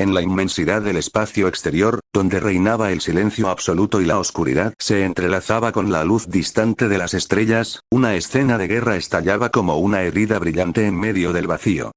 En la inmensidad del espacio exterior, donde reinaba el silencio absoluto y la oscuridad se entrelazaba con la luz distante de las estrellas, una escena de guerra estallaba como una herida brillante en medio del vacío.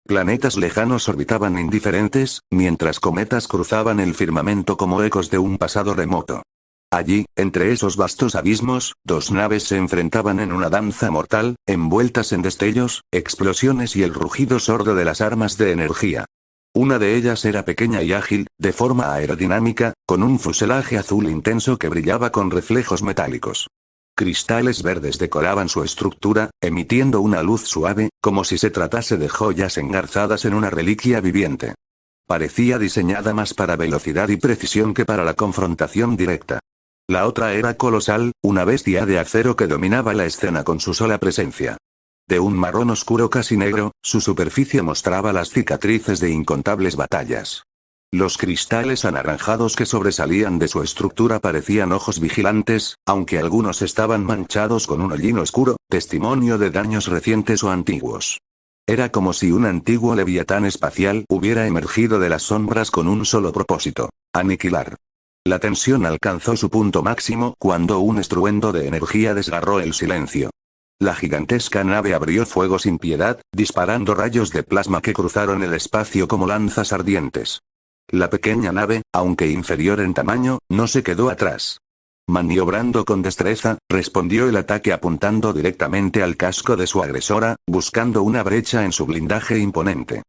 Planetas lejanos orbitaban indiferentes, mientras cometas cruzaban el firmamento como ecos de un pasado remoto. Allí, entre esos vastos abismos, dos naves se enfrentaban en una danza mortal, envueltas en destellos, explosiones y el rugido sordo de las armas de energía. Una de ellas era pequeña y ágil, de forma aerodinámica, con un fuselaje azul intenso que brillaba con reflejos metálicos. Cristales verdes decoraban su estructura, emitiendo una luz suave, como si se tratase de joyas engarzadas en una reliquia viviente. Parecía diseñada más para velocidad y precisión que para la confrontación directa. La otra era colosal, una bestia de acero que dominaba la escena con su sola presencia. De un marrón oscuro casi negro, su superficie mostraba las cicatrices de incontables batallas. Los cristales anaranjados que sobresalían de su estructura parecían ojos vigilantes, aunque algunos estaban manchados con un hollín oscuro, testimonio de daños recientes o antiguos. Era como si un antiguo leviatán espacial hubiera emergido de las sombras con un solo propósito: aniquilar. La tensión alcanzó su punto máximo cuando un estruendo de energía desgarró el silencio. La gigantesca nave abrió fuego sin piedad, disparando rayos de plasma que cruzaron el espacio como lanzas ardientes. La pequeña nave, aunque inferior en tamaño, no se quedó atrás. Maniobrando con destreza, respondió el ataque apuntando directamente al casco de su agresora, buscando una brecha en su blindaje imponente.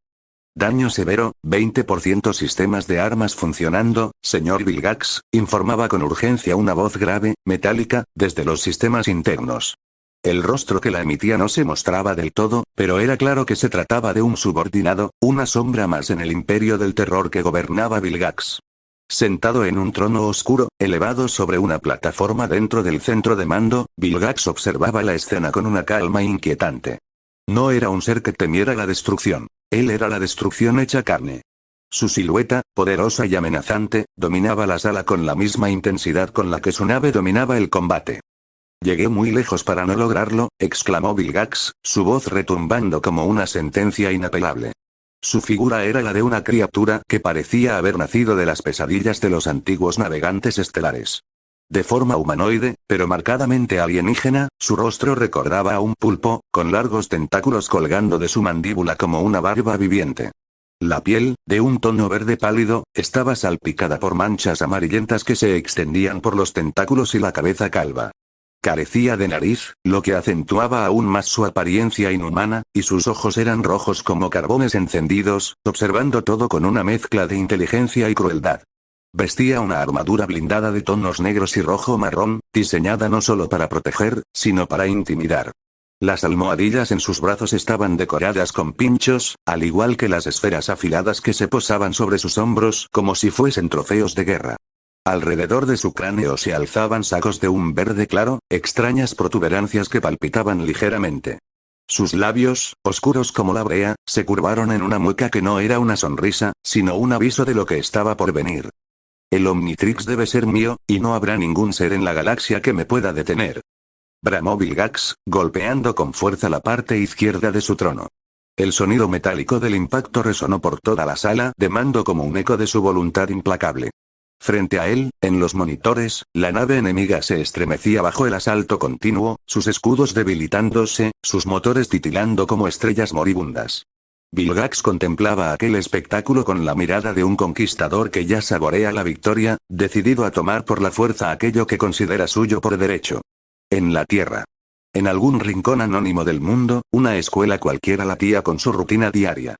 Daño severo, 20% sistemas de armas funcionando, señor Vilgax, informaba con urgencia una voz grave, metálica, desde los sistemas internos. El rostro que la emitía no se mostraba del todo, pero era claro que se trataba de un subordinado, una sombra más en el imperio del terror que gobernaba Vilgax. Sentado en un trono oscuro, elevado sobre una plataforma dentro del centro de mando, Vilgax observaba la escena con una calma inquietante. No era un ser que temiera la destrucción. Él era la destrucción hecha carne. Su silueta, poderosa y amenazante, dominaba la sala con la misma intensidad con la que su nave dominaba el combate. «Llegué muy lejos para no lograrlo», exclamó Vilgax, su voz retumbando como una sentencia inapelable. Su figura era la de una criatura que parecía haber nacido de las pesadillas de los antiguos navegantes estelares. De forma humanoide, pero marcadamente alienígena, su rostro recordaba a un pulpo, con largos tentáculos colgando de su mandíbula como una barba viviente. La piel, de un tono verde pálido, estaba salpicada por manchas amarillentas que se extendían por los tentáculos y la cabeza calva. Carecía de nariz, lo que acentuaba aún más su apariencia inhumana, y sus ojos eran rojos como carbones encendidos, observando todo con una mezcla de inteligencia y crueldad. Vestía una armadura blindada de tonos negros y rojo-marrón, diseñada no solo para proteger, sino para intimidar. Las almohadillas en sus brazos estaban decoradas con pinchos, al igual que las esferas afiladas que se posaban sobre sus hombros como si fuesen trofeos de guerra. Alrededor de su cráneo se alzaban sacos de un verde claro, extrañas protuberancias que palpitaban ligeramente. Sus labios, oscuros como la brea, se curvaron en una mueca que no era una sonrisa, sino un aviso de lo que estaba por venir. El Omnitrix debe ser mío, y no habrá ningún ser en la galaxia que me pueda detener. Bramó Vilgax, golpeando con fuerza la parte izquierda de su trono. El sonido metálico del impacto resonó por toda la sala de mando como un eco de su voluntad implacable. Frente a él, en los monitores, la nave enemiga se estremecía bajo el asalto continuo, sus escudos debilitándose, sus motores titilando como estrellas moribundas. Vilgax contemplaba aquel espectáculo con la mirada de un conquistador que ya saborea la victoria, decidido a tomar por la fuerza aquello que considera suyo por derecho. En la Tierra. En algún rincón anónimo del mundo, una escuela cualquiera latía con su rutina diaria.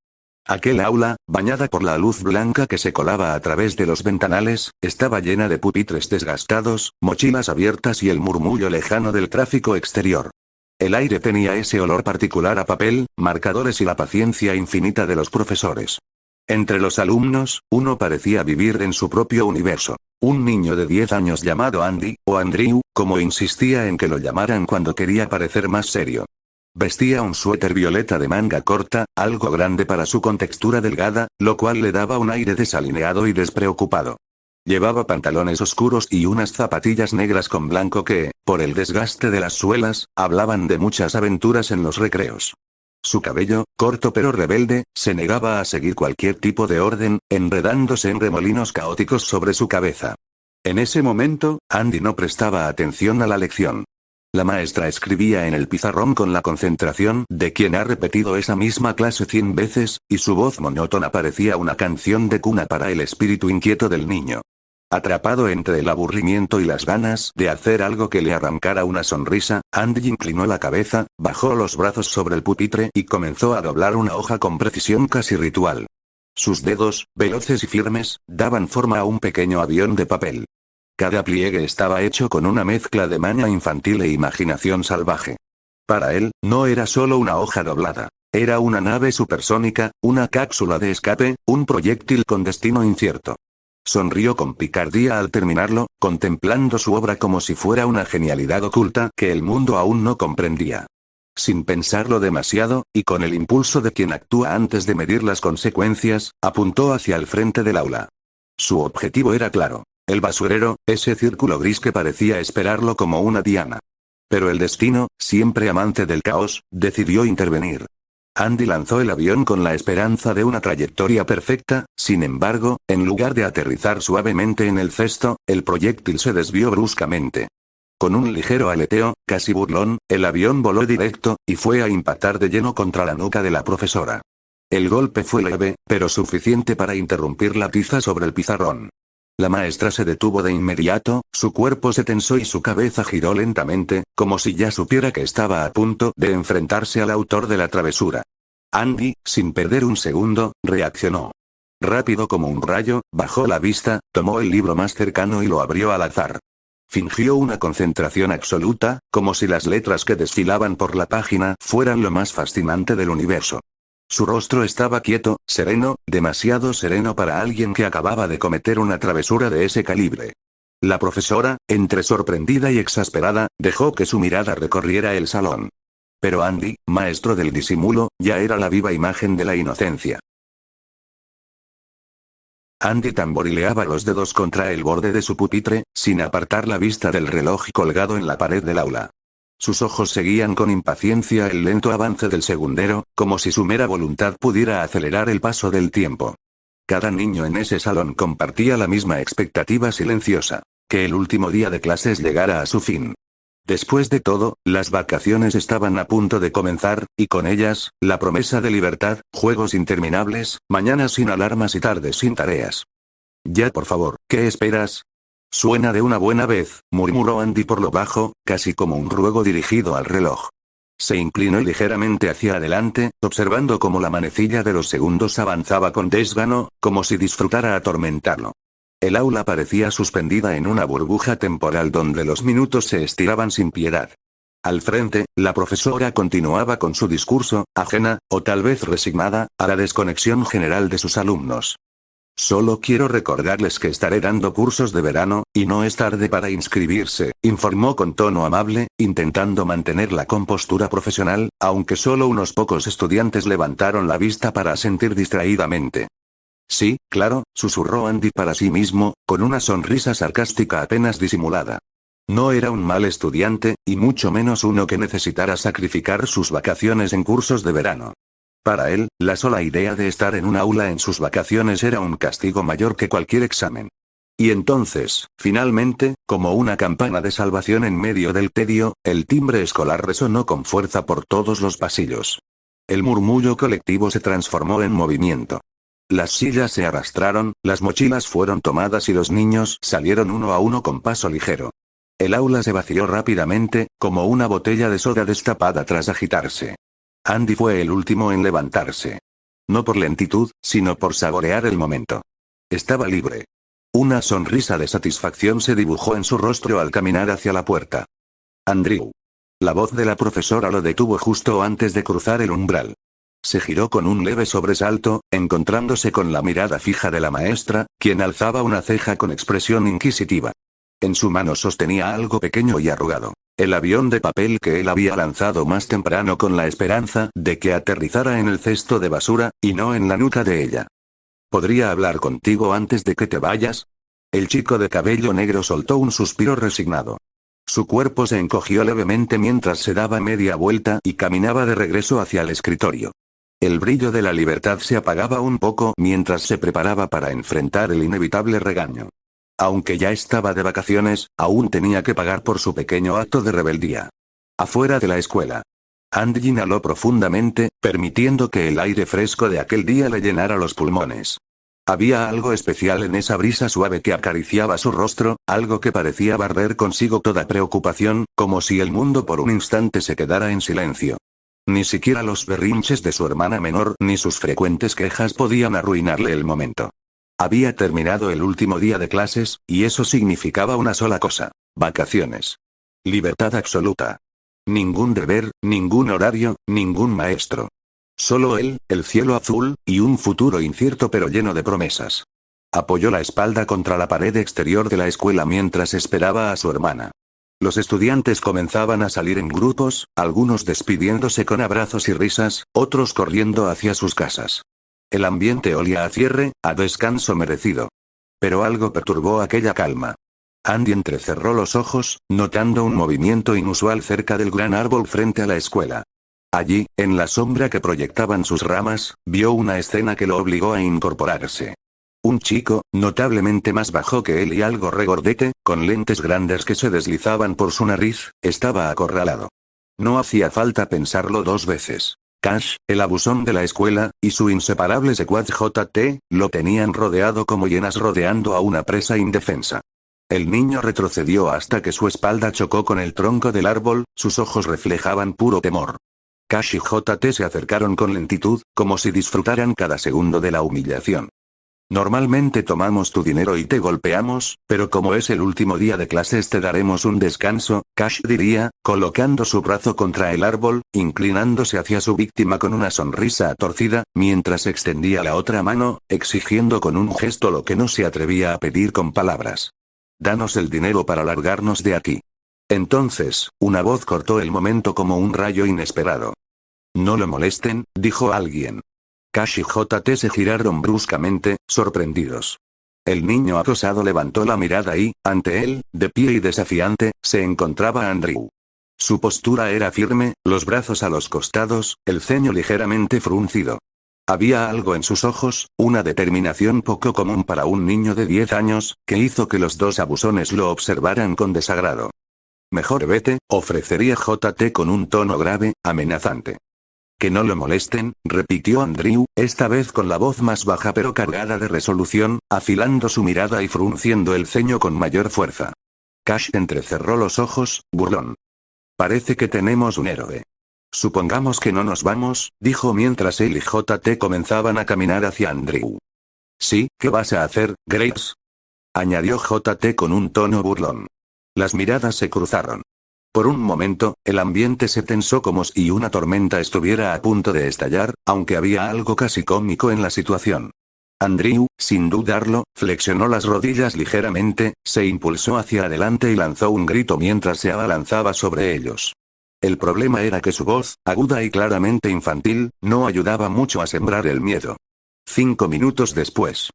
Aquel aula, bañada por la luz blanca que se colaba a través de los ventanales, estaba llena de pupitres desgastados, mochilas abiertas y el murmullo lejano del tráfico exterior. El aire tenía ese olor particular a papel, marcadores y la paciencia infinita de los profesores. Entre los alumnos, uno parecía vivir en su propio universo. Un niño de 10 años llamado Andy, o Andrew, como insistía en que lo llamaran cuando quería parecer más serio. Vestía un suéter violeta de manga corta, algo grande para su contextura delgada, lo cual le daba un aire desalineado y despreocupado. Llevaba pantalones oscuros y unas zapatillas negras con blanco que, por el desgaste de las suelas, hablaban de muchas aventuras en los recreos. Su cabello, corto pero rebelde, se negaba a seguir cualquier tipo de orden, enredándose en remolinos caóticos sobre su cabeza. En ese momento, Andy no prestaba atención a la lección. La maestra escribía en el pizarrón con la concentración de quien ha repetido esa misma clase 100 veces, y su voz monótona parecía una canción de cuna para el espíritu inquieto del niño. Atrapado entre el aburrimiento y las ganas de hacer algo que le arrancara una sonrisa, Andy inclinó la cabeza, bajó los brazos sobre el pupitre y comenzó a doblar una hoja con precisión casi ritual. Sus dedos, veloces y firmes, daban forma a un pequeño avión de papel. Cada pliegue estaba hecho con una mezcla de maña infantil e imaginación salvaje. Para él, no era solo una hoja doblada. Era una nave supersónica, una cápsula de escape, un proyectil con destino incierto. Sonrió con picardía al terminarlo, contemplando su obra como si fuera una genialidad oculta que el mundo aún no comprendía. Sin pensarlo demasiado, y con el impulso de quien actúa antes de medir las consecuencias, apuntó hacia el frente del aula. Su objetivo era claro. El basurero, ese círculo gris que parecía esperarlo como una diana. Pero el destino, siempre amante del caos, decidió intervenir. Andy lanzó el avión con la esperanza de una trayectoria perfecta, sin embargo, en lugar de aterrizar suavemente en el cesto, el proyectil se desvió bruscamente. Con un ligero aleteo, casi burlón, el avión voló directo, y fue a impactar de lleno contra la nuca de la profesora. El golpe fue leve, pero suficiente para interrumpir la tiza sobre el pizarrón. La maestra se detuvo de inmediato, su cuerpo se tensó y su cabeza giró lentamente, como si ya supiera que estaba a punto de enfrentarse al autor de la travesura. Andy, sin perder un segundo, reaccionó. Rápido como un rayo, bajó la vista, tomó el libro más cercano y lo abrió al azar. Fingió una concentración absoluta, como si las letras que desfilaban por la página fueran lo más fascinante del universo. Su rostro estaba quieto, sereno, demasiado sereno para alguien que acababa de cometer una travesura de ese calibre. La profesora, entre sorprendida y exasperada, dejó que su mirada recorriera el salón. Pero Andy, maestro del disimulo, ya era la viva imagen de la inocencia. Andy tamborileaba los dedos contra el borde de su pupitre, sin apartar la vista del reloj colgado en la pared del aula. Sus ojos seguían con impaciencia el lento avance del segundero, como si su mera voluntad pudiera acelerar el paso del tiempo. Cada niño en ese salón compartía la misma expectativa silenciosa: que el último día de clases llegara a su fin. Después de todo, las vacaciones estaban a punto de comenzar, y con ellas, la promesa de libertad, juegos interminables, mañanas sin alarmas y tardes sin tareas. Ya por favor, ¿qué esperas? Suena de una buena vez, murmuró Andy por lo bajo, casi como un ruego dirigido al reloj. Se inclinó ligeramente hacia adelante, observando cómo la manecilla de los segundos avanzaba con desgano, como si disfrutara atormentarlo. El aula parecía suspendida en una burbuja temporal donde los minutos se estiraban sin piedad. Al frente, la profesora continuaba con su discurso, ajena, o tal vez resignada, a la desconexión general de sus alumnos. Solo quiero recordarles que estaré dando cursos de verano, y no es tarde para inscribirse, informó con tono amable, intentando mantener la compostura profesional, aunque solo unos pocos estudiantes levantaron la vista para asentir distraídamente. Sí, claro, susurró Andy para sí mismo, con una sonrisa sarcástica apenas disimulada. No era un mal estudiante, y mucho menos uno que necesitara sacrificar sus vacaciones en cursos de verano. Para él, la sola idea de estar en un aula en sus vacaciones era un castigo mayor que cualquier examen. Y entonces, finalmente, como una campana de salvación en medio del tedio, el timbre escolar resonó con fuerza por todos los pasillos. El murmullo colectivo se transformó en movimiento. Las sillas se arrastraron, las mochilas fueron tomadas y los niños salieron uno a uno con paso ligero. El aula se vació rápidamente, como una botella de soda destapada tras agitarse. Andy fue el último en levantarse. No por lentitud, sino por saborear el momento. Estaba libre. Una sonrisa de satisfacción se dibujó en su rostro al caminar hacia la puerta. Andrew. La voz de la profesora lo detuvo justo antes de cruzar el umbral. Se giró con un leve sobresalto, encontrándose con la mirada fija de la maestra, quien alzaba una ceja con expresión inquisitiva. En su mano sostenía algo pequeño y arrugado. El avión de papel que él había lanzado más temprano con la esperanza de que aterrizara en el cesto de basura, y no en la nuca de ella. ¿Podría hablar contigo antes de que te vayas? El chico de cabello negro soltó un suspiro resignado. Su cuerpo se encogió levemente mientras se daba media vuelta y caminaba de regreso hacia el escritorio. El brillo de la libertad se apagaba un poco mientras se preparaba para enfrentar el inevitable regaño. Aunque ya estaba de vacaciones, aún tenía que pagar por su pequeño acto de rebeldía. Afuera de la escuela. Andy inhaló profundamente, permitiendo que el aire fresco de aquel día le llenara los pulmones. Había algo especial en esa brisa suave que acariciaba su rostro, algo que parecía barrer consigo toda preocupación, como si el mundo por un instante se quedara en silencio. Ni siquiera los berrinches de su hermana menor ni sus frecuentes quejas podían arruinarle el momento. Había terminado el último día de clases, y eso significaba una sola cosa: vacaciones. Libertad absoluta. Ningún deber, ningún horario, ningún maestro. Solo él, el cielo azul, y un futuro incierto pero lleno de promesas. Apoyó la espalda contra la pared exterior de la escuela mientras esperaba a su hermana. Los estudiantes comenzaban a salir en grupos, algunos despidiéndose con abrazos y risas, otros corriendo hacia sus casas. El ambiente olía a cierre, a descanso merecido. Pero algo perturbó aquella calma. Andy entrecerró los ojos, notando un movimiento inusual cerca del gran árbol frente a la escuela. Allí, en la sombra que proyectaban sus ramas, vio una escena que lo obligó a incorporarse. Un chico, notablemente más bajo que él y algo regordete, con lentes grandes que se deslizaban por su nariz, estaba acorralado. No hacía falta pensarlo dos veces. Cash, el abusón de la escuela, y su inseparable secuaz JT, lo tenían rodeado como hienas rodeando a una presa indefensa. El niño retrocedió hasta que su espalda chocó con el tronco del árbol, sus ojos reflejaban puro temor. Cash y JT se acercaron con lentitud, como si disfrutaran cada segundo de la humillación. Normalmente tomamos tu dinero y te golpeamos, pero como es el último día de clases te daremos un descanso, Cash diría, colocando su brazo contra el árbol, inclinándose hacia su víctima con una sonrisa torcida, mientras extendía la otra mano, exigiendo con un gesto lo que no se atrevía a pedir con palabras. Danos el dinero para largarnos de aquí. Entonces, una voz cortó el momento como un rayo inesperado. No lo molesten, dijo alguien. Cash y JT se giraron bruscamente, sorprendidos. El niño acosado levantó la mirada y, ante él, de pie y desafiante, se encontraba Andrew. Su postura era firme, los brazos a los costados, el ceño ligeramente fruncido. Había algo en sus ojos, una determinación poco común para un niño de 10 años, que hizo que los dos abusones lo observaran con desagrado. Mejor vete, ofrecería JT con un tono grave, amenazante. Que no lo molesten, repitió Andrew, esta vez con la voz más baja pero cargada de resolución, afilando su mirada y frunciendo el ceño con mayor fuerza. Cash entrecerró los ojos, burlón. Parece que tenemos un héroe. Supongamos que no nos vamos, dijo mientras él y JT comenzaban a caminar hacia Andrew. Sí, ¿qué vas a hacer, Grace? Añadió JT con un tono burlón. Las miradas se cruzaron. Por un momento, el ambiente se tensó como si una tormenta estuviera a punto de estallar, aunque había algo casi cómico en la situación. Andrew, sin dudarlo, flexionó las rodillas ligeramente, se impulsó hacia adelante y lanzó un grito mientras se abalanzaba sobre ellos. El problema era que su voz, aguda y claramente infantil, no ayudaba mucho a sembrar el miedo. 5 minutos después.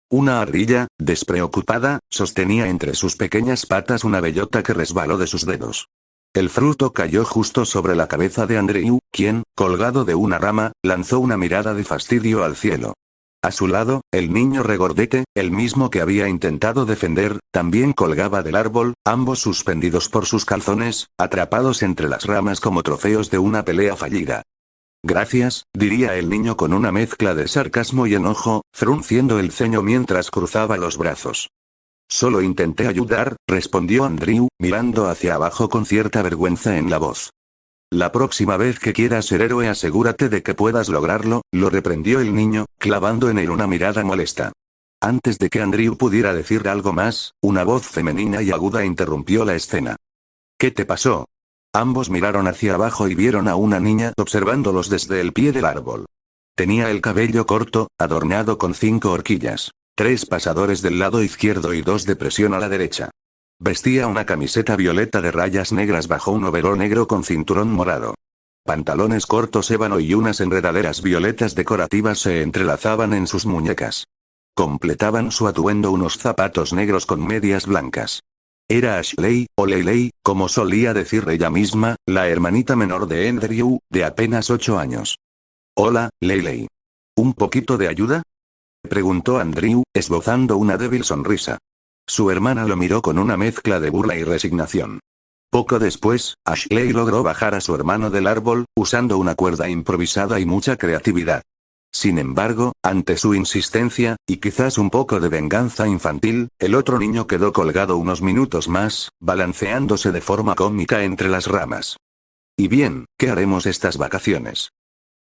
Una ardilla, despreocupada, sostenía entre sus pequeñas patas una bellota que resbaló de sus dedos. El fruto cayó justo sobre la cabeza de Andrew, quien, colgado de una rama, lanzó una mirada de fastidio al cielo. A su lado, el niño regordete, el mismo que había intentado defender, también colgaba del árbol, ambos suspendidos por sus calzones, atrapados entre las ramas como trofeos de una pelea fallida. Gracias, diría el niño con una mezcla de sarcasmo y enojo, frunciendo el ceño mientras cruzaba los brazos. Solo intenté ayudar, respondió Andrew, mirando hacia abajo con cierta vergüenza en la voz. La próxima vez que quieras ser héroe asegúrate de que puedas lograrlo, lo reprendió el niño, clavando en él una mirada molesta. Antes de que Andrew pudiera decir algo más, una voz femenina y aguda interrumpió la escena. ¿Qué te pasó? Ambos miraron hacia abajo y vieron a una niña observándolos desde el pie del árbol. Tenía el cabello corto, adornado con 5 horquillas, 3 pasadores del lado izquierdo y 2 de presión a la derecha. Vestía una camiseta violeta de rayas negras bajo un overol negro con cinturón morado. Pantalones cortos ébano y unas enredaderas violetas decorativas se entrelazaban en sus muñecas. Completaban su atuendo unos zapatos negros con medias blancas. Era Ashley, o Leyley, como solía decir ella misma, la hermanita menor de Andrew, de apenas 8 años. Hola, Leyley. ¿Un poquito de ayuda? Preguntó Andrew, esbozando una débil sonrisa. Su hermana lo miró con una mezcla de burla y resignación. Poco después, Ashley logró bajar a su hermano del árbol, usando una cuerda improvisada y mucha creatividad. Sin embargo, ante su insistencia, y quizás un poco de venganza infantil, el otro niño quedó colgado unos minutos más, balanceándose de forma cómica entre las ramas. ¿Y bien, qué haremos estas vacaciones?,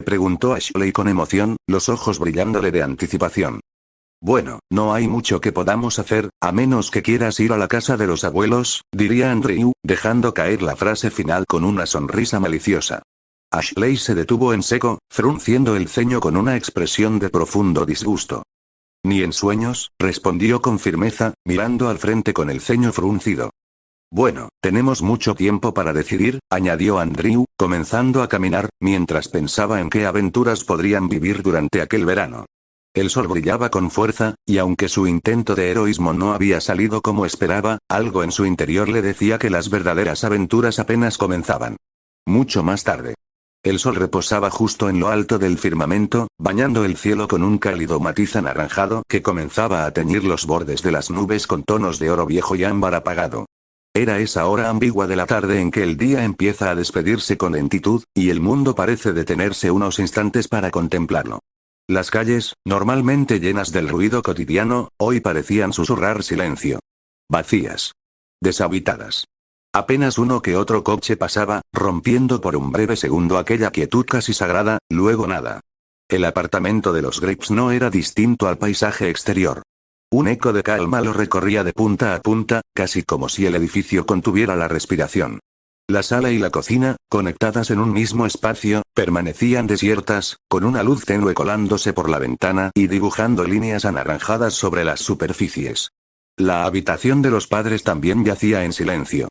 preguntó Ashley con emoción, los ojos brillándole de anticipación. Bueno, no hay mucho que podamos hacer, a menos que quieras ir a la casa de los abuelos, diría Andrew, dejando caer la frase final con una sonrisa maliciosa. Ashley se detuvo en seco, frunciendo el ceño con una expresión de profundo disgusto. Ni en sueños, respondió con firmeza, mirando al frente con el ceño fruncido. Bueno, tenemos mucho tiempo para decidir, añadió Andrew, comenzando a caminar, mientras pensaba en qué aventuras podrían vivir durante aquel verano. El sol brillaba con fuerza, y aunque su intento de heroísmo no había salido como esperaba, algo en su interior le decía que las verdaderas aventuras apenas comenzaban. Mucho más tarde. El sol reposaba justo en lo alto del firmamento, bañando el cielo con un cálido matiz anaranjado que comenzaba a teñir los bordes de las nubes con tonos de oro viejo y ámbar apagado. Era esa hora ambigua de la tarde en que el día empieza a despedirse con lentitud, y el mundo parece detenerse unos instantes para contemplarlo. Las calles, normalmente llenas del ruido cotidiano, hoy parecían susurrar silencio. Vacías. Deshabitadas. Apenas uno que otro coche pasaba, rompiendo por un breve segundo aquella quietud casi sagrada, luego nada. El apartamento de los Grapes no era distinto al paisaje exterior. Un eco de calma lo recorría de punta a punta, casi como si el edificio contuviera la respiración. La sala y la cocina, conectadas en un mismo espacio, permanecían desiertas, con una luz tenue colándose por la ventana y dibujando líneas anaranjadas sobre las superficies. La habitación de los padres también yacía en silencio.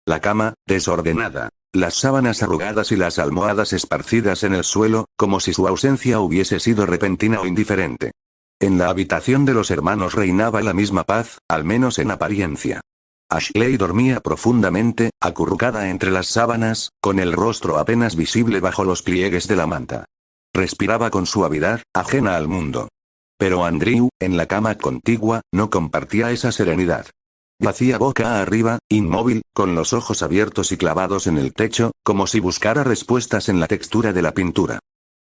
La cama, desordenada. Las sábanas arrugadas y las almohadas esparcidas en el suelo, como si su ausencia hubiese sido repentina o indiferente. En la habitación de los hermanos reinaba la misma paz, al menos en apariencia. Ashley dormía profundamente, acurrucada entre las sábanas, con el rostro apenas visible bajo los pliegues de la manta. Respiraba con suavidad, ajena al mundo. Pero Andrew, en la cama contigua, no compartía esa serenidad. Yacía boca arriba, inmóvil, con los ojos abiertos y clavados en el techo, como si buscara respuestas en la textura de la pintura.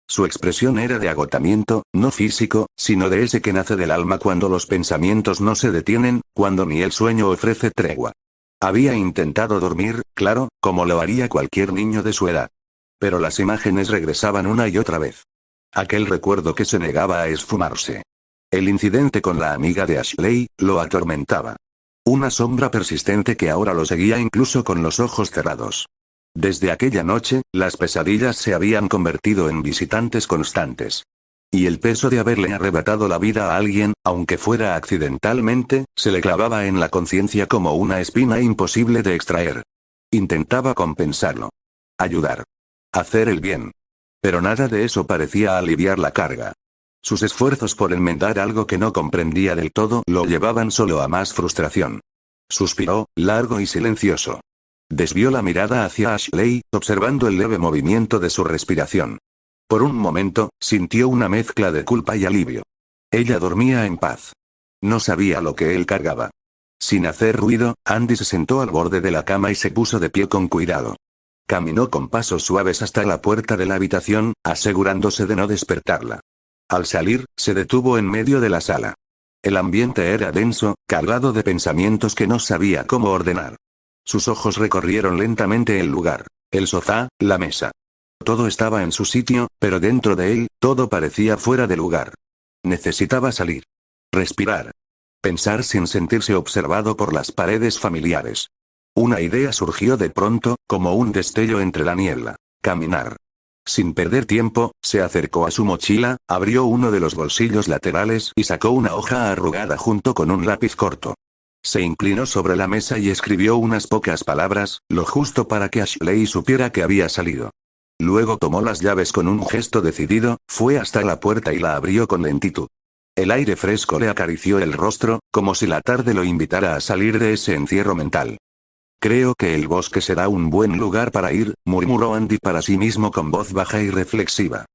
Su expresión era de agotamiento, no físico, sino de ese que nace del alma cuando los pensamientos no se detienen, cuando ni el sueño ofrece tregua. Había intentado dormir, claro, como lo haría cualquier niño de su edad. Pero las imágenes regresaban una y otra vez. Aquel recuerdo que se negaba a esfumarse. El incidente con la amiga de Ashley, lo atormentaba. Una sombra persistente que ahora lo seguía incluso con los ojos cerrados. Desde aquella noche, las pesadillas se habían convertido en visitantes constantes. Y el peso de haberle arrebatado la vida a alguien, aunque fuera accidentalmente, se le clavaba en la conciencia como una espina imposible de extraer. Intentaba compensarlo. Ayudar. Hacer el bien. Pero nada de eso parecía aliviar la carga. Sus esfuerzos por enmendar algo que no comprendía del todo lo llevaban solo a más frustración. Suspiró, largo y silencioso. Desvió la mirada hacia Ashley, observando el leve movimiento de su respiración. Por un momento, sintió una mezcla de culpa y alivio. Ella dormía en paz. No sabía lo que él cargaba. Sin hacer ruido, Andy se sentó al borde de la cama y se puso de pie con cuidado. Caminó con pasos suaves hasta la puerta de la habitación, asegurándose de no despertarla. Al salir, se detuvo en medio de la sala. El ambiente era denso, cargado de pensamientos que no sabía cómo ordenar. Sus ojos recorrieron lentamente el lugar. El sofá, la mesa. Todo estaba en su sitio, pero dentro de él, todo parecía fuera de lugar. Necesitaba salir. Respirar. Pensar sin sentirse observado por las paredes familiares. Una idea surgió de pronto, como un destello entre la niebla. Caminar. Sin perder tiempo, se acercó a su mochila, abrió uno de los bolsillos laterales y sacó una hoja arrugada junto con un lápiz corto. Se inclinó sobre la mesa y escribió unas pocas palabras, lo justo para que Ashley supiera que había salido. Luego tomó las llaves con un gesto decidido, fue hasta la puerta y la abrió con lentitud. El aire fresco le acarició el rostro, como si la tarde lo invitara a salir de ese encierro mental. Creo que el bosque será un buen lugar para ir, murmuró Andy para sí mismo con voz baja y reflexiva.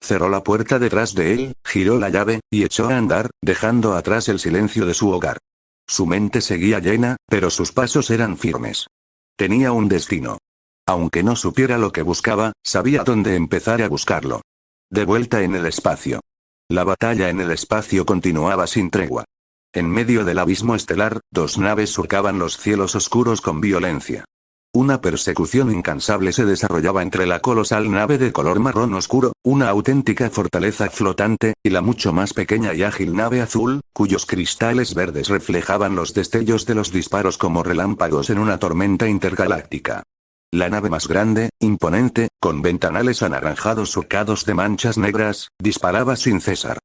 Cerró la puerta detrás de él, giró la llave, y echó a andar, dejando atrás el silencio de su hogar. Su mente seguía llena, pero sus pasos eran firmes. Tenía un destino. Aunque no supiera lo que buscaba, sabía dónde empezar a buscarlo. De vuelta en el espacio. La batalla en el espacio continuaba sin tregua. En medio del abismo estelar, dos naves surcaban los cielos oscuros con violencia. Una persecución incansable se desarrollaba entre la colosal nave de color marrón oscuro, una auténtica fortaleza flotante, y la mucho más pequeña y ágil nave azul, cuyos cristales verdes reflejaban los destellos de los disparos como relámpagos en una tormenta intergaláctica. La nave más grande, imponente, con ventanales anaranjados surcados de manchas negras, disparaba sin cesar.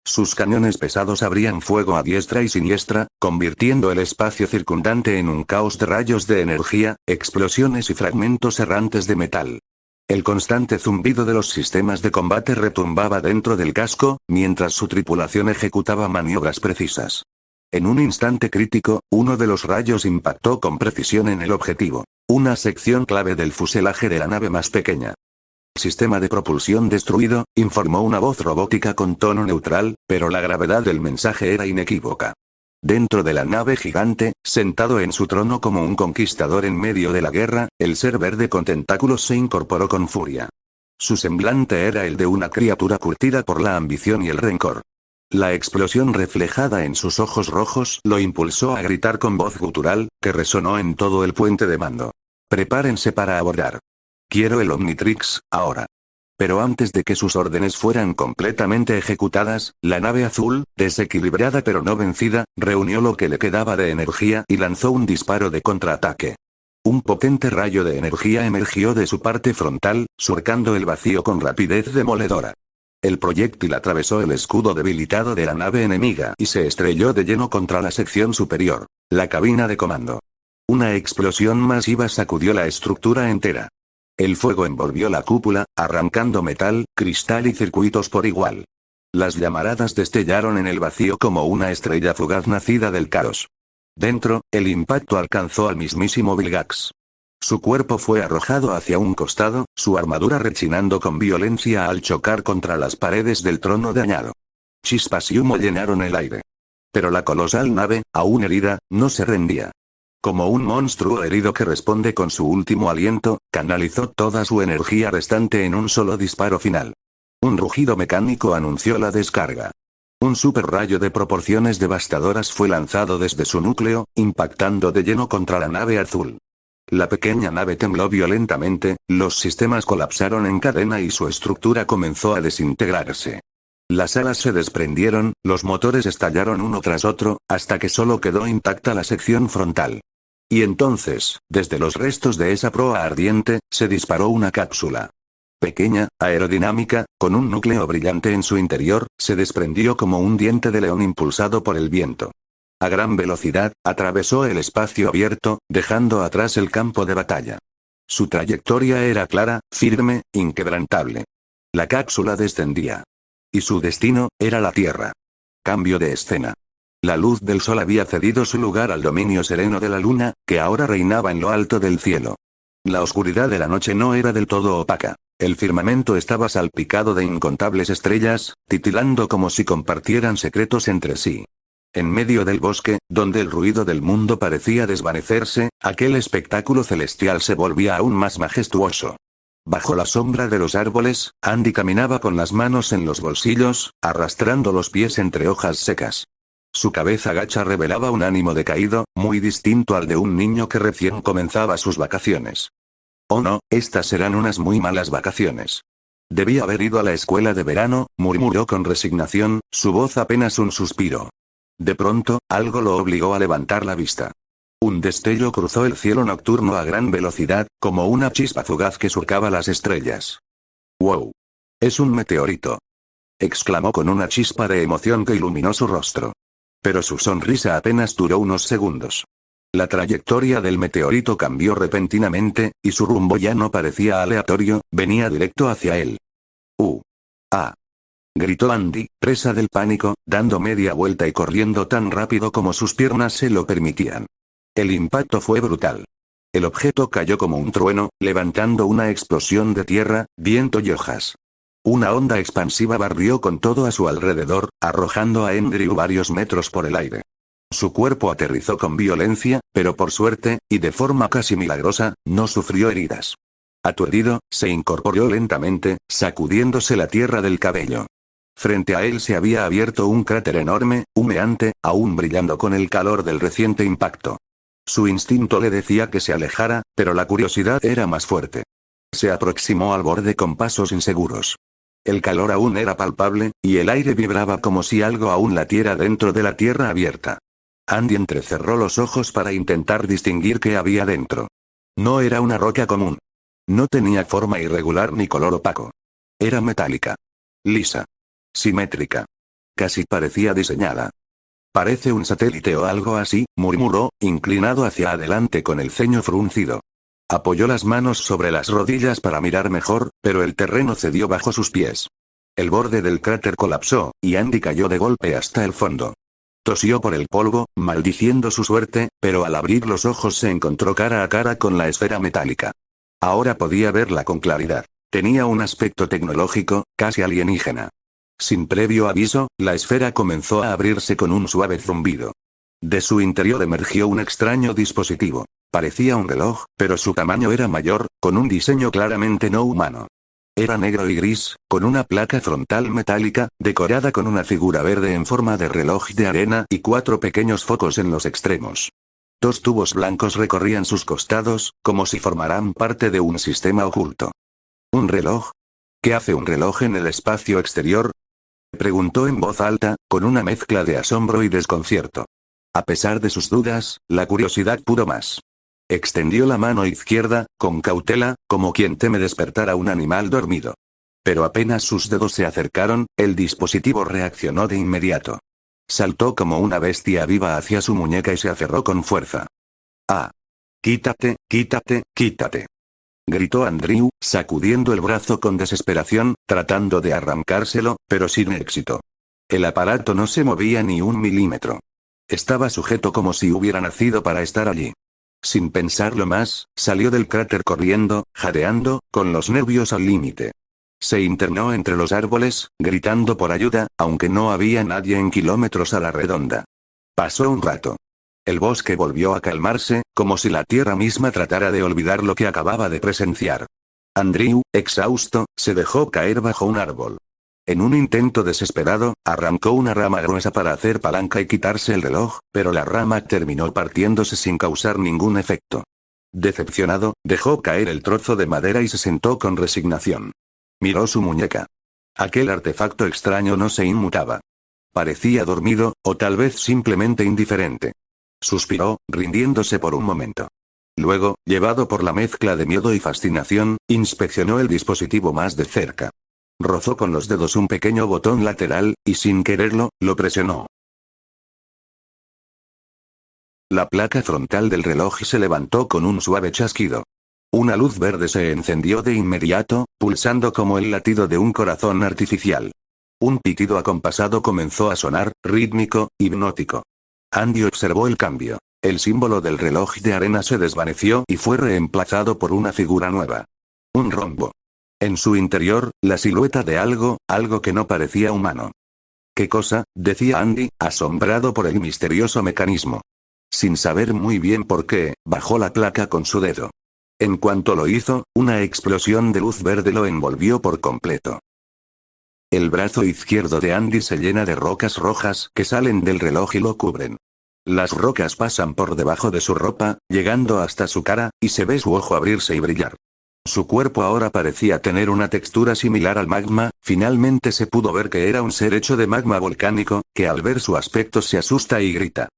Sus cañones pesados abrían fuego a diestra y siniestra, convirtiendo el espacio circundante en un caos de rayos de energía, explosiones y fragmentos errantes de metal. El constante zumbido de los sistemas de combate retumbaba dentro del casco, mientras su tripulación ejecutaba maniobras precisas. En un instante crítico, uno de los rayos impactó con precisión en el objetivo, una sección clave del fuselaje de la nave más pequeña. Sistema de propulsión destruido, informó una voz robótica con tono neutral, pero la gravedad del mensaje era inequívoca. Dentro de la nave gigante, sentado en su trono como un conquistador en medio de la guerra, el ser verde con tentáculos se incorporó con furia. Su semblante era el de una criatura curtida por la ambición y el rencor. La explosión reflejada en sus ojos rojos lo impulsó a gritar con voz gutural, que resonó en todo el puente de mando. Prepárense para abordar. Quiero el Omnitrix, ahora. Pero antes de que sus órdenes fueran completamente ejecutadas, la nave azul, desequilibrada pero no vencida, reunió lo que le quedaba de energía y lanzó un disparo de contraataque. Un potente rayo de energía emergió de su parte frontal, surcando el vacío con rapidez demoledora. El proyectil atravesó el escudo debilitado de la nave enemiga y se estrelló de lleno contra la sección superior, la cabina de comando. Una explosión masiva sacudió la estructura entera. El fuego envolvió la cúpula, arrancando metal, cristal y circuitos por igual. Las llamaradas destellaron en el vacío como una estrella fugaz nacida del caos. Dentro, el impacto alcanzó al mismísimo Vilgax. Su cuerpo fue arrojado hacia un costado, su armadura rechinando con violencia al chocar contra las paredes del trono dañado. Chispas y humo llenaron el aire. Pero la colosal nave, aún herida, no se rendía. Como un monstruo herido que responde con su último aliento, canalizó toda su energía restante en un solo disparo final. Un rugido mecánico anunció la descarga. Un superrayo de proporciones devastadoras fue lanzado desde su núcleo, impactando de lleno contra la nave azul. La pequeña nave tembló violentamente, los sistemas colapsaron en cadena y su estructura comenzó a desintegrarse. Las alas se desprendieron, los motores estallaron uno tras otro, hasta que solo quedó intacta la sección frontal. Y entonces, desde los restos de esa proa ardiente, se disparó una cápsula. Pequeña, aerodinámica, con un núcleo brillante en su interior, se desprendió como un diente de león impulsado por el viento. A gran velocidad, atravesó el espacio abierto, dejando atrás el campo de batalla. Su trayectoria era clara, firme, inquebrantable. La cápsula descendía. Y su destino, era la Tierra. Cambio de escena. La luz del sol había cedido su lugar al dominio sereno de la luna, que ahora reinaba en lo alto del cielo. La oscuridad de la noche no era del todo opaca. El firmamento estaba salpicado de incontables estrellas, titilando como si compartieran secretos entre sí. En medio del bosque, donde el ruido del mundo parecía desvanecerse, aquel espectáculo celestial se volvía aún más majestuoso. Bajo la sombra de los árboles, Andy caminaba con las manos en los bolsillos, arrastrando los pies entre hojas secas. Su cabeza gacha revelaba un ánimo decaído, muy distinto al de un niño que recién comenzaba sus vacaciones. Oh no, estas serán unas muy malas vacaciones. Debía haber ido a la escuela de verano, murmuró con resignación, su voz apenas un suspiro. De pronto, algo lo obligó a levantar la vista. Un destello cruzó el cielo nocturno a gran velocidad, como una chispa fugaz que surcaba las estrellas. ¡Wow! Es un meteorito. Exclamó con una chispa de emoción que iluminó su rostro. Pero su sonrisa apenas duró unos segundos. La trayectoria del meteorito cambió repentinamente, y su rumbo ya no parecía aleatorio, venía directo hacia él. ¡Ah! Gritó Andy, presa del pánico, dando media vuelta y corriendo tan rápido como sus piernas se lo permitían. El impacto fue brutal. El objeto cayó como un trueno, levantando una explosión de tierra, viento y hojas. Una onda expansiva barrió con todo a su alrededor, arrojando a Andrew varios metros por el aire. Su cuerpo aterrizó con violencia, pero por suerte, y de forma casi milagrosa, no sufrió heridas. Aturdido, se incorporó lentamente, sacudiéndose la tierra del cabello. Frente a él se había abierto un cráter enorme, humeante, aún brillando con el calor del reciente impacto. Su instinto le decía que se alejara, pero la curiosidad era más fuerte. Se aproximó al borde con pasos inseguros. El calor aún era palpable, y el aire vibraba como si algo aún latiera dentro de la tierra abierta. Andy entrecerró los ojos para intentar distinguir qué había dentro. No era una roca común. No tenía forma irregular ni color opaco. Era metálica. Lisa. Simétrica. Casi parecía diseñada. Parece un satélite o algo así, murmuró, inclinado hacia adelante con el ceño fruncido. Apoyó las manos sobre las rodillas para mirar mejor, pero el terreno cedió bajo sus pies. El borde del cráter colapsó, y Andy cayó de golpe hasta el fondo. Tosió por el polvo, maldiciendo su suerte, pero al abrir los ojos se encontró cara a cara con la esfera metálica. Ahora podía verla con claridad. Tenía un aspecto tecnológico, casi alienígena. Sin previo aviso, la esfera comenzó a abrirse con un suave zumbido. De su interior emergió un extraño dispositivo. Parecía un reloj, pero su tamaño era mayor, con un diseño claramente no humano. Era negro y gris, con una placa frontal metálica, decorada con una figura verde en forma de reloj de arena y 4 pequeños focos en los extremos. 2 tubos blancos recorrían sus costados, como si formaran parte de un sistema oculto. ¿Un reloj? ¿Qué hace un reloj en el espacio exterior? Preguntó en voz alta, con una mezcla de asombro y desconcierto. A pesar de sus dudas, la curiosidad pudo más. Extendió la mano izquierda, con cautela, como quien teme despertar a un animal dormido. Pero apenas sus dedos se acercaron, el dispositivo reaccionó de inmediato. Saltó como una bestia viva hacia su muñeca y se aferró con fuerza. ¡Ah! ¡Quítate, quítate, quítate! Gritó Andrew, sacudiendo el brazo con desesperación, tratando de arrancárselo, pero sin éxito. El aparato no se movía ni un milímetro. Estaba sujeto como si hubiera nacido para estar allí. Sin pensarlo más, salió del cráter corriendo, jadeando, con los nervios al límite. Se internó entre los árboles, gritando por ayuda, aunque no había nadie en kilómetros a la redonda. Pasó un rato. El bosque volvió a calmarse, como si la tierra misma tratara de olvidar lo que acababa de presenciar. Andrew, exhausto, se dejó caer bajo un árbol. En un intento desesperado, arrancó una rama gruesa para hacer palanca y quitarse el reloj, pero la rama terminó partiéndose sin causar ningún efecto. Decepcionado, dejó caer el trozo de madera y se sentó con resignación. Miró su muñeca. Aquel artefacto extraño no se inmutaba. Parecía dormido, o tal vez simplemente indiferente. Suspiró, rindiéndose por un momento. Luego, llevado por la mezcla de miedo y fascinación, inspeccionó el dispositivo más de cerca. Rozó con los dedos un pequeño botón lateral, y sin quererlo, lo presionó. La placa frontal del reloj se levantó con un suave chasquido. Una luz verde se encendió de inmediato, pulsando como el latido de un corazón artificial. Un pitido acompasado comenzó a sonar, rítmico, hipnótico. Andy observó el cambio. El símbolo del reloj de arena se desvaneció y fue reemplazado por una figura nueva. Un rombo. En su interior, la silueta de algo que no parecía humano. ¿Qué cosa?, decía Andy, asombrado por el misterioso mecanismo. Sin saber muy bien por qué, bajó la placa con su dedo. En cuanto lo hizo, una explosión de luz verde lo envolvió por completo. El brazo izquierdo de Andy se llena de rocas rojas que salen del reloj y lo cubren. Las rocas pasan por debajo de su ropa, llegando hasta su cara, y se ve su ojo abrirse y brillar. Su cuerpo ahora parecía tener una textura similar al magma, finalmente se pudo ver que era un ser hecho de magma volcánico, que al ver su aspecto se asusta y grita.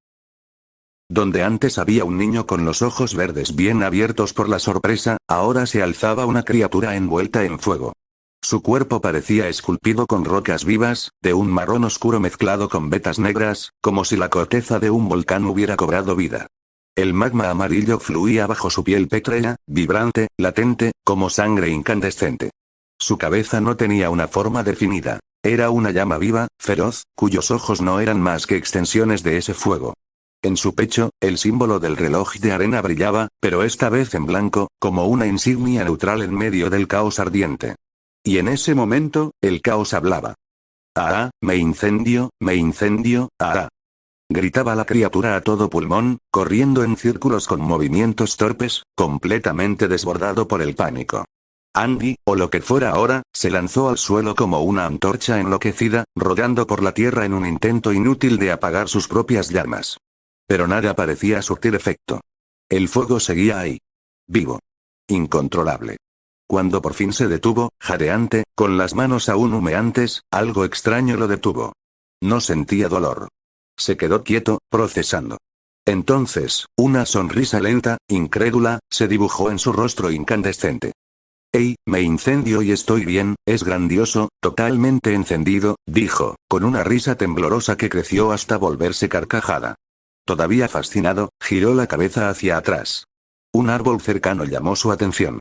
Donde antes había un niño con los ojos verdes bien abiertos por la sorpresa, ahora se alzaba una criatura envuelta en fuego. Su cuerpo parecía esculpido con rocas vivas, de un marrón oscuro mezclado con vetas negras, como si la corteza de un volcán hubiera cobrado vida. El magma amarillo fluía bajo su piel pétrea, vibrante, latente, como sangre incandescente. Su cabeza no tenía una forma definida. Era una llama viva, feroz, cuyos ojos no eran más que extensiones de ese fuego. En su pecho, el símbolo del reloj de arena brillaba, pero esta vez en blanco, como una insignia neutral en medio del caos ardiente. Y en ese momento, el caos hablaba. ¡Ah! Me incendio, ¡ah! Gritaba la criatura a todo pulmón, corriendo en círculos con movimientos torpes, completamente desbordado por el pánico. Andy, o lo que fuera ahora, se lanzó al suelo como una antorcha enloquecida, rodando por la tierra en un intento inútil de apagar sus propias llamas. Pero nada parecía surtir efecto. El fuego seguía ahí. Vivo. Incontrolable. Cuando por fin se detuvo, jadeante, con las manos aún humeantes, algo extraño lo detuvo. No sentía dolor. Se quedó quieto, procesando. Entonces, una sonrisa lenta, incrédula, se dibujó en su rostro incandescente. «Hey, me incendio y estoy bien, es grandioso, totalmente encendido», dijo, con una risa temblorosa que creció hasta volverse carcajada. Todavía fascinado, giró la cabeza hacia atrás. Un árbol cercano llamó su atención.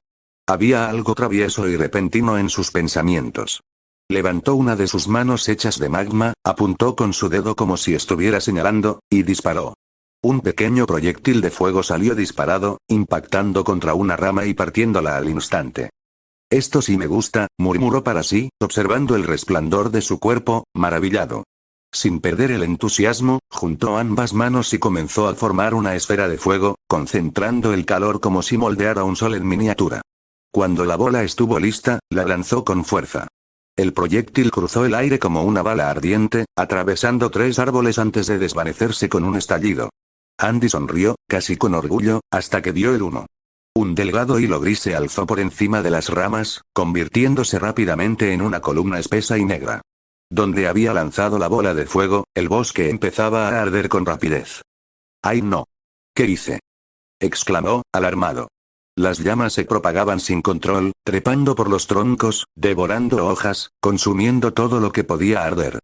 Había algo travieso y repentino en sus pensamientos. Levantó una de sus manos hechas de magma, apuntó con su dedo como si estuviera señalando, y disparó. Un pequeño proyectil de fuego salió disparado, impactando contra una rama y partiéndola al instante. «Esto sí me gusta», murmuró para sí, observando el resplandor de su cuerpo, maravillado. Sin perder el entusiasmo, juntó ambas manos y comenzó a formar una esfera de fuego, concentrando el calor como si moldeara un sol en miniatura. Cuando la bola estuvo lista, la lanzó con fuerza. El proyectil cruzó el aire como una bala ardiente, atravesando 3 árboles antes de desvanecerse con un estallido. Andy sonrió, casi con orgullo, hasta que vio el humo. Un delgado hilo gris se alzó por encima de las ramas, convirtiéndose rápidamente en una columna espesa y negra. Donde había lanzado la bola de fuego, el bosque empezaba a arder con rapidez. «¡Ay no! ¿Qué hice?», exclamó, alarmado. Las llamas se propagaban sin control, trepando por los troncos, devorando hojas, consumiendo todo lo que podía arder.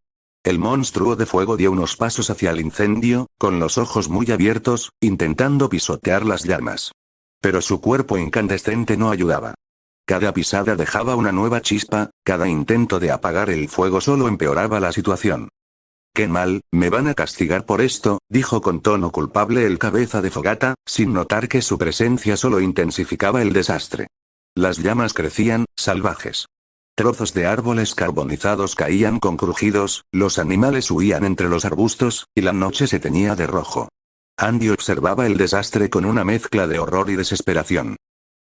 El monstruo de fuego dio unos pasos hacia el incendio, con los ojos muy abiertos, intentando pisotear las llamas. Pero su cuerpo incandescente no ayudaba. Cada pisada dejaba una nueva chispa, cada intento de apagar el fuego solo empeoraba la situación. «Qué mal, me van a castigar por esto», dijo con tono culpable el cabeza de fogata, sin notar que su presencia solo intensificaba el desastre. Las llamas crecían, salvajes. Trozos de árboles carbonizados caían con crujidos, los animales huían entre los arbustos, y la noche se teñía de rojo. Andy observaba el desastre con una mezcla de horror y desesperación.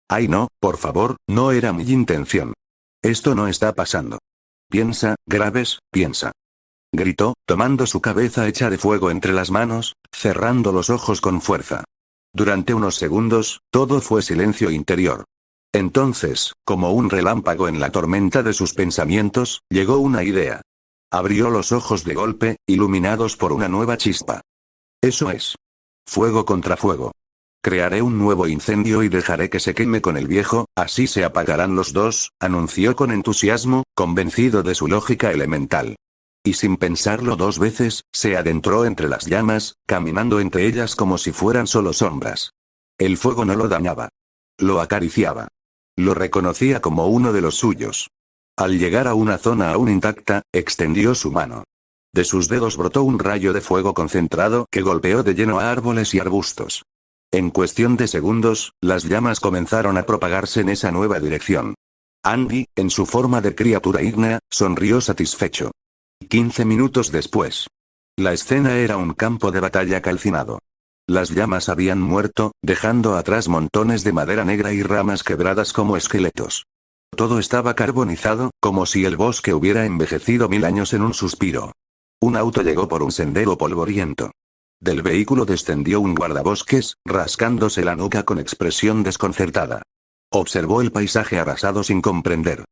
«Ay no, por favor, no era mi intención. Esto no está pasando. Piensa, Graves, piensa», gritó, tomando su cabeza hecha de fuego entre las manos, cerrando los ojos con fuerza. Durante unos segundos, todo fue silencio interior. Entonces, como un relámpago en la tormenta de sus pensamientos, llegó una idea. Abrió los ojos de golpe, iluminados por una nueva chispa. «Eso es. Fuego contra fuego. Crearé un nuevo incendio y dejaré que se queme con el viejo, así se apagarán los dos», anunció con entusiasmo, convencido de su lógica elemental. Y sin pensarlo 2 veces, se adentró entre las llamas, caminando entre ellas como si fueran solo sombras. El fuego no lo dañaba. Lo acariciaba. Lo reconocía como uno de los suyos. Al llegar a una zona aún intacta, extendió su mano. De sus dedos brotó un rayo de fuego concentrado que golpeó de lleno a árboles y arbustos. En cuestión de segundos, las llamas comenzaron a propagarse en esa nueva dirección. Andy, en su forma de criatura ígnea, sonrió satisfecho. 15 minutos después. La escena era un campo de batalla calcinado. Las llamas habían muerto, dejando atrás montones de madera negra y ramas quebradas como esqueletos. Todo estaba carbonizado, como si el bosque hubiera envejecido 1000 años en un suspiro. Un auto llegó por un sendero polvoriento. Del vehículo descendió un guardabosques, rascándose la nuca con expresión desconcertada. Observó el paisaje arrasado sin comprender.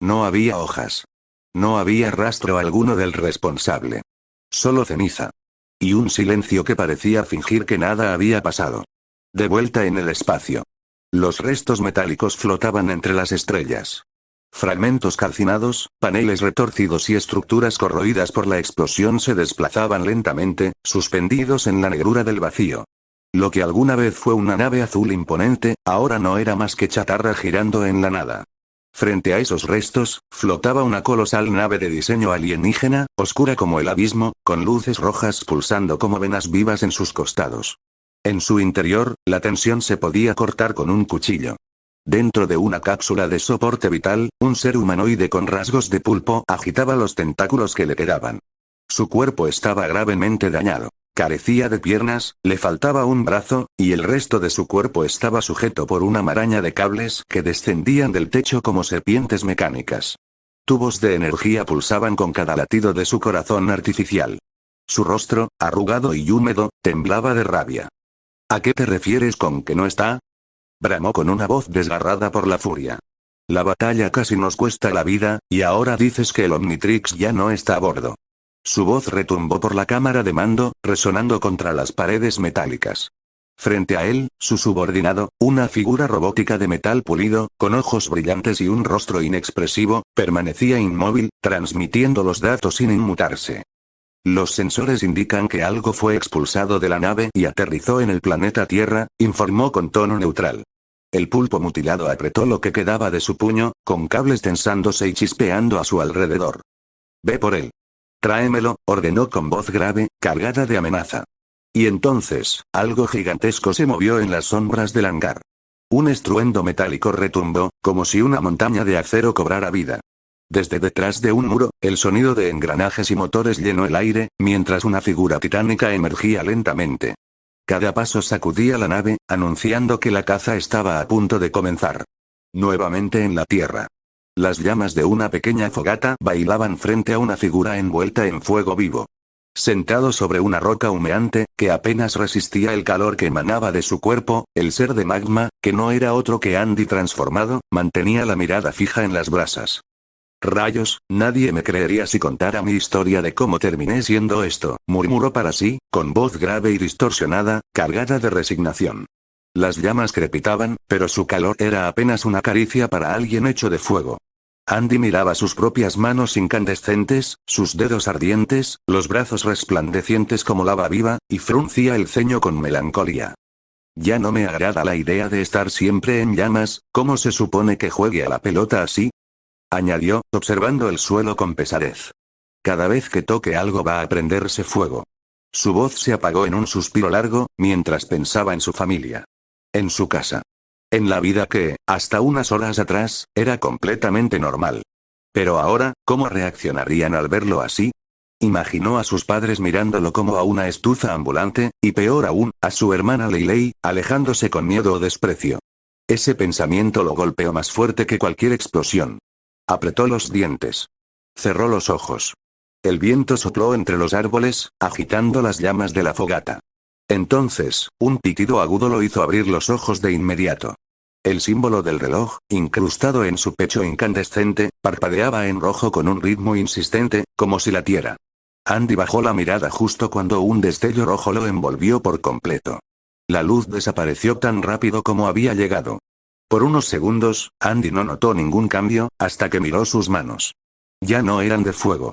No había hojas. No había rastro alguno del responsable. Solo ceniza. Y un silencio que parecía fingir que nada había pasado. De vuelta en el espacio. Los restos metálicos flotaban entre las estrellas. Fragmentos calcinados, paneles retorcidos y estructuras corroídas por la explosión se desplazaban lentamente, suspendidos en la negrura del vacío. Lo que alguna vez fue una nave azul imponente, ahora no era más que chatarra girando en la nada. Frente a esos restos, flotaba una colosal nave de diseño alienígena, oscura como el abismo, con luces rojas pulsando como venas vivas en sus costados. En su interior, la tensión se podía cortar con un cuchillo. Dentro de una cápsula de soporte vital, un ser humanoide con rasgos de pulpo agitaba los tentáculos que le quedaban. Su cuerpo estaba gravemente dañado. Carecía de piernas, le faltaba un brazo, y el resto de su cuerpo estaba sujeto por una maraña de cables que descendían del techo como serpientes mecánicas. Tubos de energía pulsaban con cada latido de su corazón artificial. Su rostro, arrugado y húmedo, temblaba de rabia. ¿A qué te refieres con que no está? Bramó con una voz desgarrada por la furia. La batalla casi nos cuesta la vida, y ahora dices que el Omnitrix ya no está a bordo. Su voz retumbó por la cámara de mando, resonando contra las paredes metálicas. Frente a él, su subordinado, una figura robótica de metal pulido, con ojos brillantes y un rostro inexpresivo, permanecía inmóvil, transmitiendo los datos sin inmutarse. Los sensores indican que algo fue expulsado de la nave y aterrizó en el planeta Tierra, informó con tono neutral. El pulpo mutilado apretó lo que quedaba de su puño, con cables tensándose y chispeando a su alrededor. Ve por él. Tráemelo, ordenó con voz grave, cargada de amenaza. Y entonces, algo gigantesco se movió en las sombras del hangar. Un estruendo metálico retumbó, como si una montaña de acero cobrara vida. Desde detrás de un muro, el sonido de engranajes y motores llenó el aire, mientras una figura titánica emergía lentamente. Cada paso sacudía la nave, anunciando que la caza estaba a punto de comenzar. Nuevamente en la Tierra. Las llamas de una pequeña fogata bailaban frente a una figura envuelta en fuego vivo. Sentado sobre una roca humeante, que apenas resistía el calor que emanaba de su cuerpo, el ser de magma, que no era otro que Andy transformado, mantenía la mirada fija en las brasas. Rayos, nadie me creería si contara mi historia de cómo terminé siendo esto, murmuró para sí, con voz grave y distorsionada, cargada de resignación. Las llamas crepitaban, pero su calor era apenas una caricia para alguien hecho de fuego. Andy miraba sus propias manos incandescentes, sus dedos ardientes, los brazos resplandecientes como lava viva, y fruncía el ceño con melancolía. Ya no me agrada la idea de estar siempre en llamas, ¿cómo se supone que juegue a la pelota así? Añadió, observando el suelo con pesadez. Cada vez que toque algo va a prenderse fuego. Su voz se apagó en un suspiro largo, mientras pensaba en su familia. En su casa. En la vida que, hasta unas horas atrás, era completamente normal. Pero ahora, ¿cómo reaccionarían al verlo así? Imaginó a sus padres mirándolo como a una estufa ambulante, y peor aún, a su hermana Leilei, alejándose con miedo o desprecio. Ese pensamiento lo golpeó más fuerte que cualquier explosión. Apretó los dientes. Cerró los ojos. El viento sopló entre los árboles, agitando las llamas de la fogata. Entonces, un pitido agudo lo hizo abrir los ojos de inmediato. El símbolo del reloj, incrustado en su pecho incandescente, parpadeaba en rojo con un ritmo insistente, como si latiera. Andy bajó la mirada justo cuando un destello rojo lo envolvió por completo. La luz desapareció tan rápido como había llegado. Por unos segundos, Andy no notó ningún cambio, hasta que miró sus manos. Ya no eran de fuego.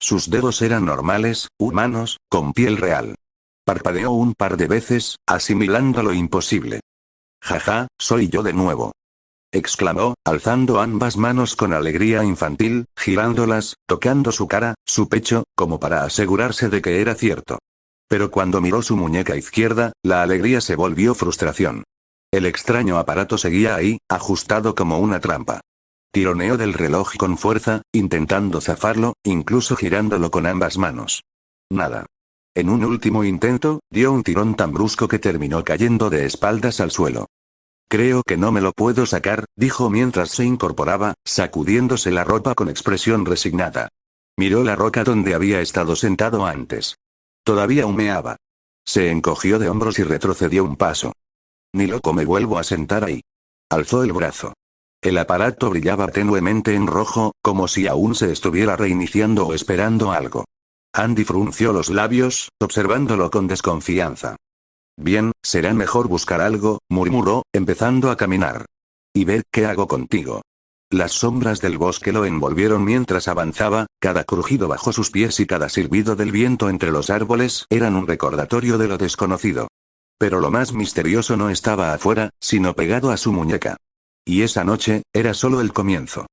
Sus dedos eran normales, humanos, con piel real. Parpadeó un par de veces, asimilando lo imposible. «Jaja, soy yo de nuevo», exclamó, alzando ambas manos con alegría infantil, girándolas, tocando su cara, su pecho, como para asegurarse de que era cierto. Pero cuando miró su muñeca izquierda, la alegría se volvió frustración. El extraño aparato seguía ahí, ajustado como una trampa. Tironeó del reloj con fuerza, intentando zafarlo, incluso girándolo con ambas manos. Nada. En un último intento, dio un tirón tan brusco que terminó cayendo de espaldas al suelo. «Creo que no me lo puedo sacar», dijo mientras se incorporaba, sacudiéndose la ropa con expresión resignada. Miró la roca donde había estado sentado antes. Todavía humeaba. Se encogió de hombros y retrocedió un paso. «Ni loco me vuelvo a sentar ahí». Alzó el brazo. El aparato brillaba tenuemente en rojo, como si aún se estuviera reiniciando o esperando algo. Andy frunció los labios, observándolo con desconfianza. «Bien, será mejor buscar algo», murmuró, empezando a caminar. «Y ver qué hago contigo». Las sombras del bosque lo envolvieron mientras avanzaba, cada crujido bajo sus pies y cada silbido del viento entre los árboles eran un recordatorio de lo desconocido. Pero lo más misterioso no estaba afuera, sino pegado a su muñeca. Y esa noche, era solo el comienzo.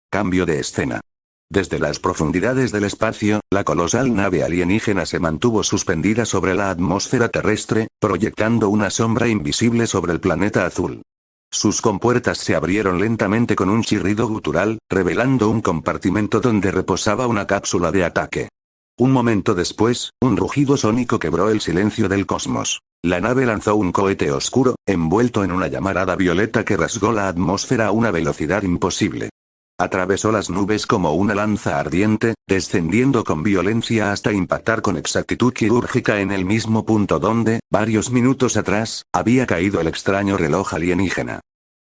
Cambio de escena. Desde las profundidades del espacio, la colosal nave alienígena se mantuvo suspendida sobre la atmósfera terrestre, proyectando una sombra invisible sobre el planeta azul. Sus compuertas se abrieron lentamente con un chirrido gutural, revelando un compartimento donde reposaba una cápsula de ataque. Un momento después, un rugido sónico quebró el silencio del cosmos. La nave lanzó un cohete oscuro, envuelto en una llamarada violeta que rasgó la atmósfera a una velocidad imposible. Atravesó las nubes como una lanza ardiente, descendiendo con violencia hasta impactar con exactitud quirúrgica en el mismo punto donde, varios minutos atrás, había caído el extraño reloj alienígena.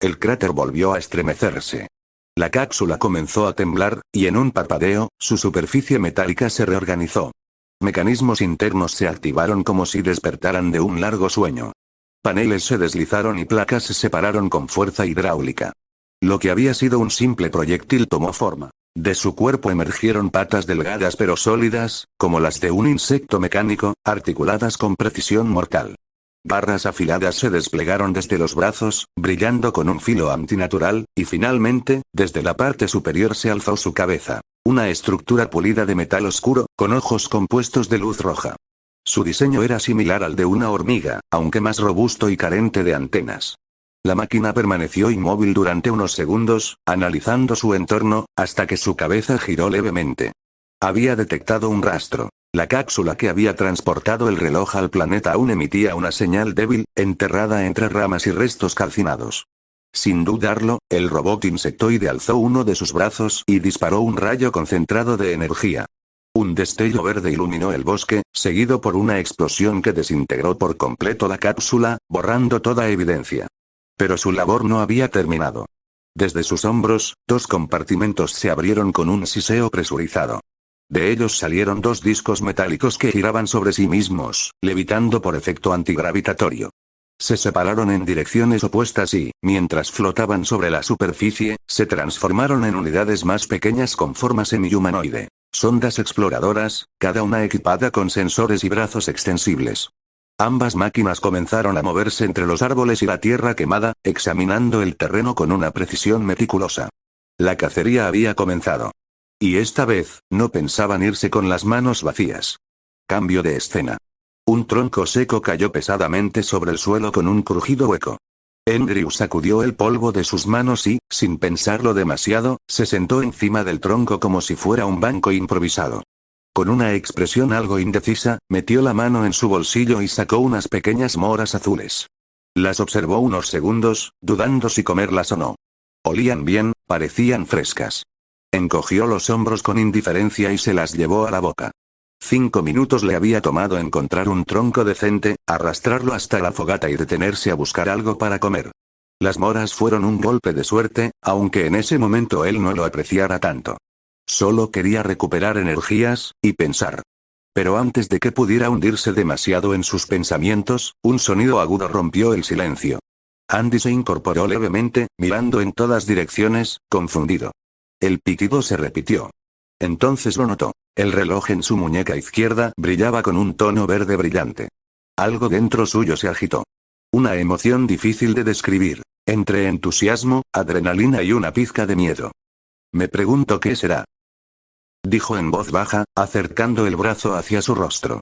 El cráter volvió a estremecerse. La cápsula comenzó a temblar, y en un parpadeo, su superficie metálica se reorganizó. Mecanismos internos se activaron como si despertaran de un largo sueño. Paneles se deslizaron y placas se separaron con fuerza hidráulica. Lo que había sido un simple proyectil tomó forma. De su cuerpo emergieron patas delgadas pero sólidas, como las de un insecto mecánico, articuladas con precisión mortal. Garras afiladas se desplegaron desde los brazos, brillando con un filo antinatural, y finalmente, desde la parte superior se alzó su cabeza. Una estructura pulida de metal oscuro, con ojos compuestos de luz roja. Su diseño era similar al de una hormiga, aunque más robusto y carente de antenas. La máquina permaneció inmóvil durante unos segundos, analizando su entorno, hasta que su cabeza giró levemente. Había detectado un rastro. La cápsula que había transportado el reloj al planeta aún emitía una señal débil, enterrada entre ramas y restos calcinados. Sin dudarlo, el robot insectoide alzó uno de sus brazos y disparó un rayo concentrado de energía. Un destello verde iluminó el bosque, seguido por una explosión que desintegró por completo la cápsula, borrando toda evidencia. Pero su labor no había terminado. Desde sus hombros, dos compartimentos se abrieron con un siseo presurizado. De ellos salieron dos discos metálicos que giraban sobre sí mismos, levitando por efecto antigravitatorio. Se separaron en direcciones opuestas y, mientras flotaban sobre la superficie, se transformaron en unidades más pequeñas con forma semi-humanoide. Sondas exploradoras, cada una equipada con sensores y brazos extensibles. Ambas máquinas comenzaron a moverse entre los árboles y la tierra quemada, examinando el terreno con una precisión meticulosa. La cacería había comenzado. Y esta vez, no pensaban irse con las manos vacías. Cambio de escena. Un tronco seco cayó pesadamente sobre el suelo con un crujido hueco. Andrew sacudió el polvo de sus manos y, sin pensarlo demasiado, se sentó encima del tronco como si fuera un banco improvisado. Con una expresión algo indecisa, metió la mano en su bolsillo y sacó unas pequeñas moras azules. Las observó unos segundos, dudando si comerlas o no. Olían bien, parecían frescas. Encogió los hombros con indiferencia y se las llevó a la boca. 5 minutos le había tomado encontrar un tronco decente, arrastrarlo hasta la fogata y detenerse a buscar algo para comer. Las moras fueron un golpe de suerte, aunque en ese momento él no lo apreciara tanto. Solo quería recuperar energías, y pensar. Pero antes de que pudiera hundirse demasiado en sus pensamientos, un sonido agudo rompió el silencio. Andy se incorporó levemente, mirando en todas direcciones, confundido. El pitido se repitió. Entonces lo notó. El reloj en su muñeca izquierda brillaba con un tono verde brillante. Algo dentro suyo se agitó. Una emoción difícil de describir, entre entusiasmo, adrenalina y una pizca de miedo. Me pregunto qué será. Dijo en voz baja, acercando el brazo hacia su rostro.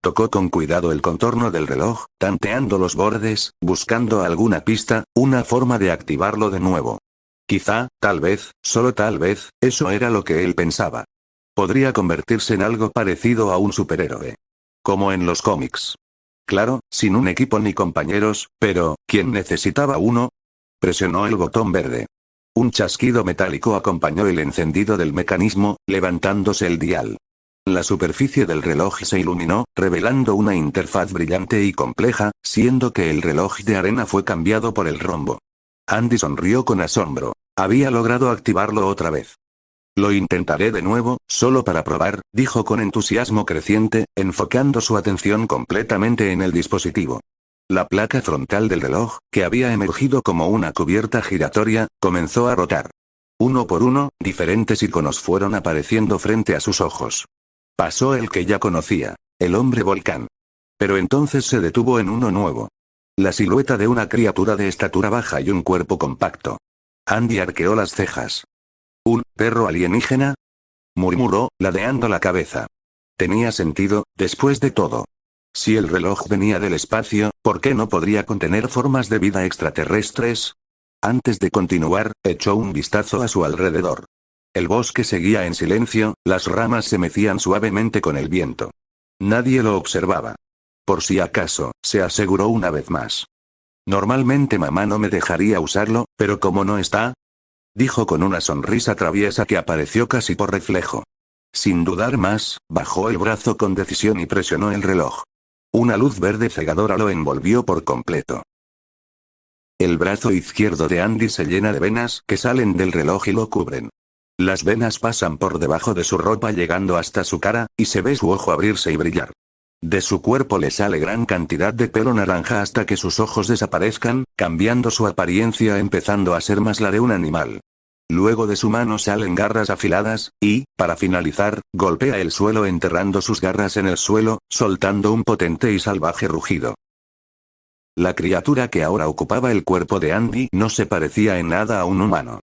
Tocó con cuidado el contorno del reloj, tanteando los bordes, buscando alguna pista, una forma de activarlo de nuevo. Quizá, tal vez, solo tal vez, eso era lo que él pensaba. Podría convertirse en algo parecido a un superhéroe. Como en los cómics. Claro, sin un equipo ni compañeros, pero, ¿quién necesitaba uno? Presionó el botón verde. Un chasquido metálico acompañó el encendido del mecanismo, levantándose el dial. La superficie del reloj se iluminó, revelando una interfaz brillante y compleja, siendo que el reloj de arena fue cambiado por el rombo. Andy sonrió con asombro. Había logrado activarlo otra vez. Lo intentaré de nuevo, solo para probar, dijo con entusiasmo creciente, enfocando su atención completamente en el dispositivo. La placa frontal del reloj, que había emergido como una cubierta giratoria, comenzó a rotar. Uno por uno, diferentes iconos fueron apareciendo frente a sus ojos. Pasó el que ya conocía, el hombre volcán. Pero entonces se detuvo en uno nuevo. La silueta de una criatura de estatura baja y un cuerpo compacto. Andy arqueó las cejas. ¿Un perro alienígena?, murmuró, ladeando la cabeza. Tenía sentido, después de todo. Si el reloj venía del espacio, ¿por qué no podría contener formas de vida extraterrestres? Antes de continuar, echó un vistazo a su alrededor. El bosque seguía en silencio, las ramas se mecían suavemente con el viento. Nadie lo observaba. Por si acaso, se aseguró una vez más. Normalmente mamá no me dejaría usarlo, pero como no está, dijo con una sonrisa traviesa que apareció casi por reflejo. Sin dudar más, bajó el brazo con decisión y presionó el reloj. Una luz verde cegadora lo envolvió por completo. El brazo izquierdo de Andy se llena de venas que salen del reloj y lo cubren. Las venas pasan por debajo de su ropa llegando hasta su cara, y se ve su ojo abrirse y brillar. De su cuerpo le sale gran cantidad de pelo naranja hasta que sus ojos desaparezcan, cambiando su apariencia empezando a ser más la de un animal. Luego de su mano salen garras afiladas, y, para finalizar, golpea el suelo enterrando sus garras en el suelo, soltando un potente y salvaje rugido. La criatura que ahora ocupaba el cuerpo de Andy no se parecía en nada a un humano.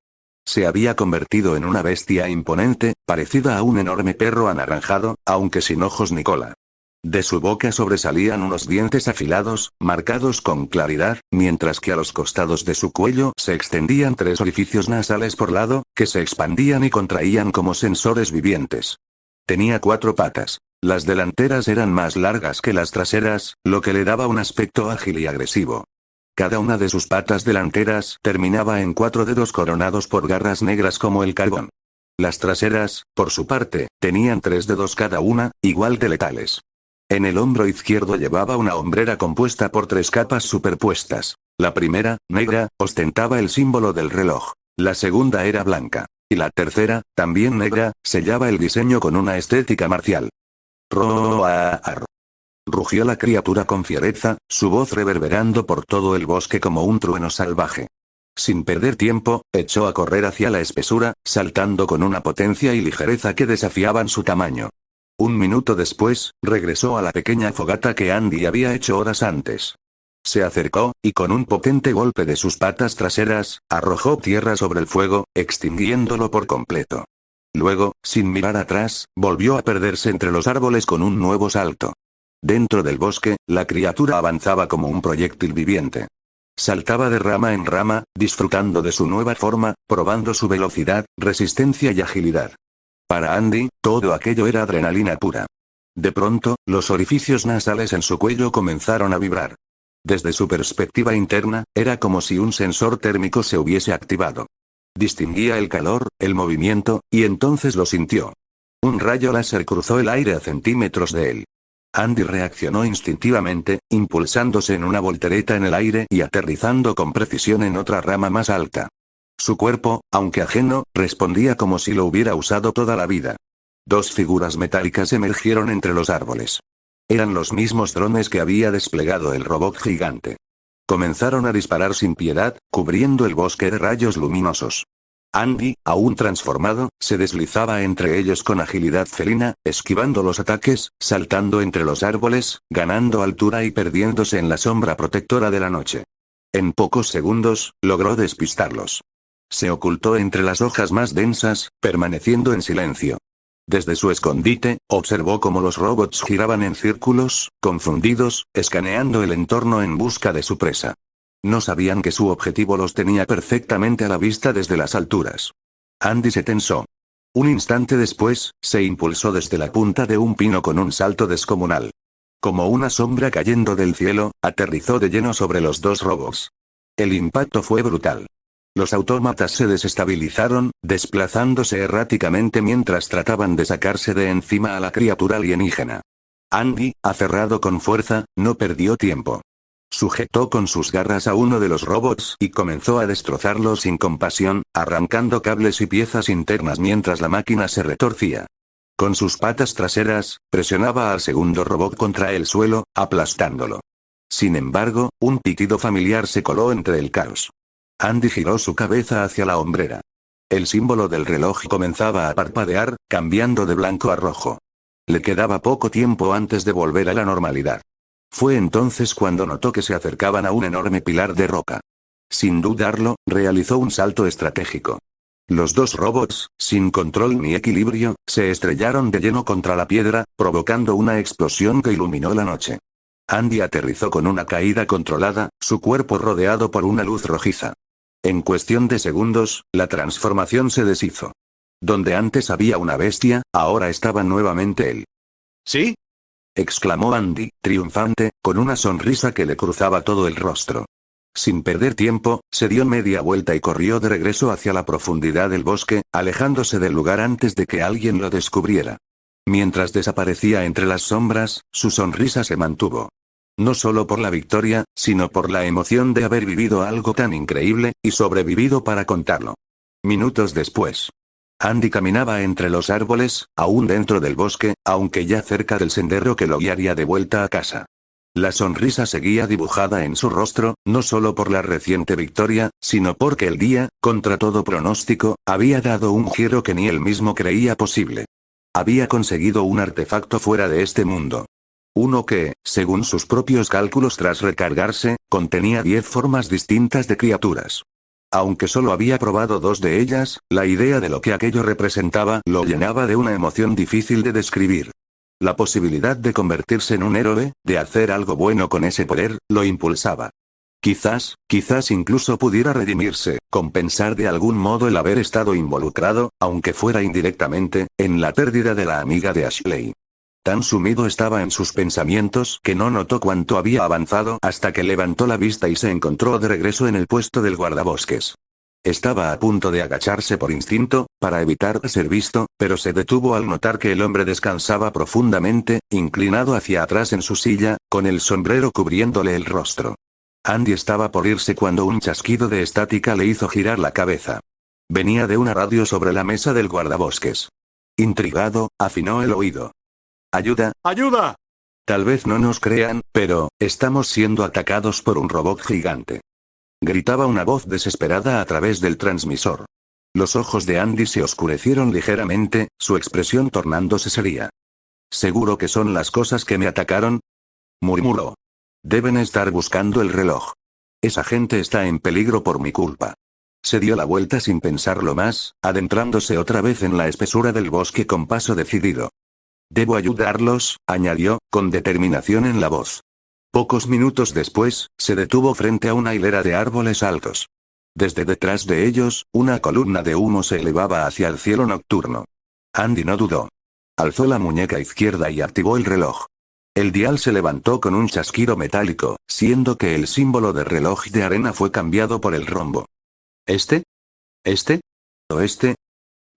Se había convertido en una bestia imponente, parecida a un enorme perro anaranjado, aunque sin ojos ni cola. De su boca sobresalían unos dientes afilados, marcados con claridad, mientras que a los costados de su cuello se extendían 3 orificios nasales por lado, que se expandían y contraían como sensores vivientes. Tenía 4 patas. Las delanteras eran más largas que las traseras, lo que le daba un aspecto ágil y agresivo. Cada una de sus patas delanteras terminaba en 4 dedos coronados por garras negras como el carbón. Las traseras, por su parte, tenían 3 dedos cada una, igual de letales. En el hombro izquierdo llevaba una hombrera compuesta por 3 capas superpuestas. La primera, negra, ostentaba el símbolo del reloj. La segunda era blanca. Y la tercera, también negra, sellaba el diseño con una estética marcial. ¡Roar! Rugió la criatura con fiereza, su voz reverberando por todo el bosque como un trueno salvaje. Sin perder tiempo, echó a correr hacia la espesura, saltando con una potencia y ligereza que desafiaban su tamaño. Un minuto después, regresó a la pequeña fogata que Andy había hecho horas antes. Se acercó, y con un potente golpe de sus patas traseras, arrojó tierra sobre el fuego, extinguiéndolo por completo. Luego, sin mirar atrás, volvió a perderse entre los árboles con un nuevo salto. Dentro del bosque, la criatura avanzaba como un proyectil viviente. Saltaba de rama en rama, disfrutando de su nueva forma, probando su velocidad, resistencia y agilidad. Para Andy, todo aquello era adrenalina pura. De pronto, los orificios nasales en su cuello comenzaron a vibrar. Desde su perspectiva interna, era como si un sensor térmico se hubiese activado. Distinguía el calor, el movimiento, y entonces lo sintió. Un rayo láser cruzó el aire a centímetros de él. Andy reaccionó instintivamente, impulsándose en una voltereta en el aire y aterrizando con precisión en otra rama más alta. Su cuerpo, aunque ajeno, respondía como si lo hubiera usado toda la vida. 2 figuras metálicas emergieron entre los árboles. Eran los mismos drones que había desplegado el robot gigante. Comenzaron a disparar sin piedad, cubriendo el bosque de rayos luminosos. Andy, aún transformado, se deslizaba entre ellos con agilidad felina, esquivando los ataques, saltando entre los árboles, ganando altura y perdiéndose en la sombra protectora de la noche. En pocos segundos, logró despistarlos. Se ocultó entre las hojas más densas, permaneciendo en silencio. Desde su escondite, observó cómo los robots giraban en círculos, confundidos, escaneando el entorno en busca de su presa. No sabían que su objetivo los tenía perfectamente a la vista desde las alturas. Andy se tensó. Un instante después, se impulsó desde la punta de un pino con un salto descomunal. Como una sombra cayendo del cielo, aterrizó de lleno sobre los 2 robots. El impacto fue brutal. Los autómatas se desestabilizaron, desplazándose erráticamente mientras trataban de sacarse de encima a la criatura alienígena. Andy, aferrado con fuerza, no perdió tiempo. Sujetó con sus garras a uno de los robots y comenzó a destrozarlo sin compasión, arrancando cables y piezas internas mientras la máquina se retorcía. Con sus patas traseras, presionaba al segundo robot contra el suelo, aplastándolo. Sin embargo, un pitido familiar se coló entre el caos. Andy giró su cabeza hacia la hombrera. El símbolo del reloj comenzaba a parpadear, cambiando de blanco a rojo. Le quedaba poco tiempo antes de volver a la normalidad. Fue entonces cuando notó que se acercaban a un enorme pilar de roca. Sin dudarlo, realizó un salto estratégico. Los dos robots, sin control ni equilibrio, se estrellaron de lleno contra la piedra, provocando una explosión que iluminó la noche. Andy aterrizó con una caída controlada, su cuerpo rodeado por una luz rojiza. En cuestión de segundos, la transformación se deshizo. Donde antes había una bestia, ahora estaba nuevamente él. ¿Sí? Exclamó Andy, triunfante, con una sonrisa que le cruzaba todo el rostro. Sin perder tiempo, se dio media vuelta y corrió de regreso hacia la profundidad del bosque, alejándose del lugar antes de que alguien lo descubriera. Mientras desaparecía entre las sombras, su sonrisa se mantuvo. No solo por la victoria, sino por la emoción de haber vivido algo tan increíble, y sobrevivido para contarlo. Minutos después. Andy caminaba entre los árboles, aún dentro del bosque, aunque ya cerca del sendero que lo guiaría de vuelta a casa. La sonrisa seguía dibujada en su rostro, no solo por la reciente victoria, sino porque el día, contra todo pronóstico, había dado un giro que ni él mismo creía posible. Había conseguido un artefacto fuera de este mundo. Uno que, según sus propios cálculos tras recargarse, contenía 10 formas distintas de criaturas. Aunque solo había probado 2 de ellas, la idea de lo que aquello representaba lo llenaba de una emoción difícil de describir. La posibilidad de convertirse en un héroe, de hacer algo bueno con ese poder, lo impulsaba. Quizás incluso pudiera redimirse, compensar de algún modo el haber estado involucrado, aunque fuera indirectamente, en la pérdida de la amiga de Ashley. Tan sumido estaba en sus pensamientos que no notó cuánto había avanzado hasta que levantó la vista y se encontró de regreso en el puesto del guardabosques. Estaba a punto de agacharse por instinto, para evitar ser visto, pero se detuvo al notar que el hombre descansaba profundamente, inclinado hacia atrás en su silla, con el sombrero cubriéndole el rostro. Andy estaba por irse cuando un chasquido de estática le hizo girar la cabeza. Venía de una radio sobre la mesa del guardabosques. Intrigado, afinó el oído. ¡Ayuda! ¡Ayuda! Tal vez no nos crean, pero, estamos siendo atacados por un robot gigante. Gritaba una voz desesperada a través del transmisor. Los ojos de Andy se oscurecieron ligeramente, su expresión tornándose seria. ¿Seguro que son las cosas que me atacaron?, murmuró. Deben estar buscando el reloj. Esa gente está en peligro por mi culpa. Se dio la vuelta sin pensarlo más, adentrándose otra vez en la espesura del bosque con paso decidido. Debo ayudarlos, añadió, con determinación en la voz. Pocos minutos después, se detuvo frente a una hilera de árboles altos. Desde detrás de ellos, una columna de humo se elevaba hacia el cielo nocturno. Andy no dudó. Alzó la muñeca izquierda y activó el reloj. El dial se levantó con un chasquido metálico, siendo que el símbolo del reloj de arena fue cambiado por el rombo. ¿Este? ¿Este? ¿O este?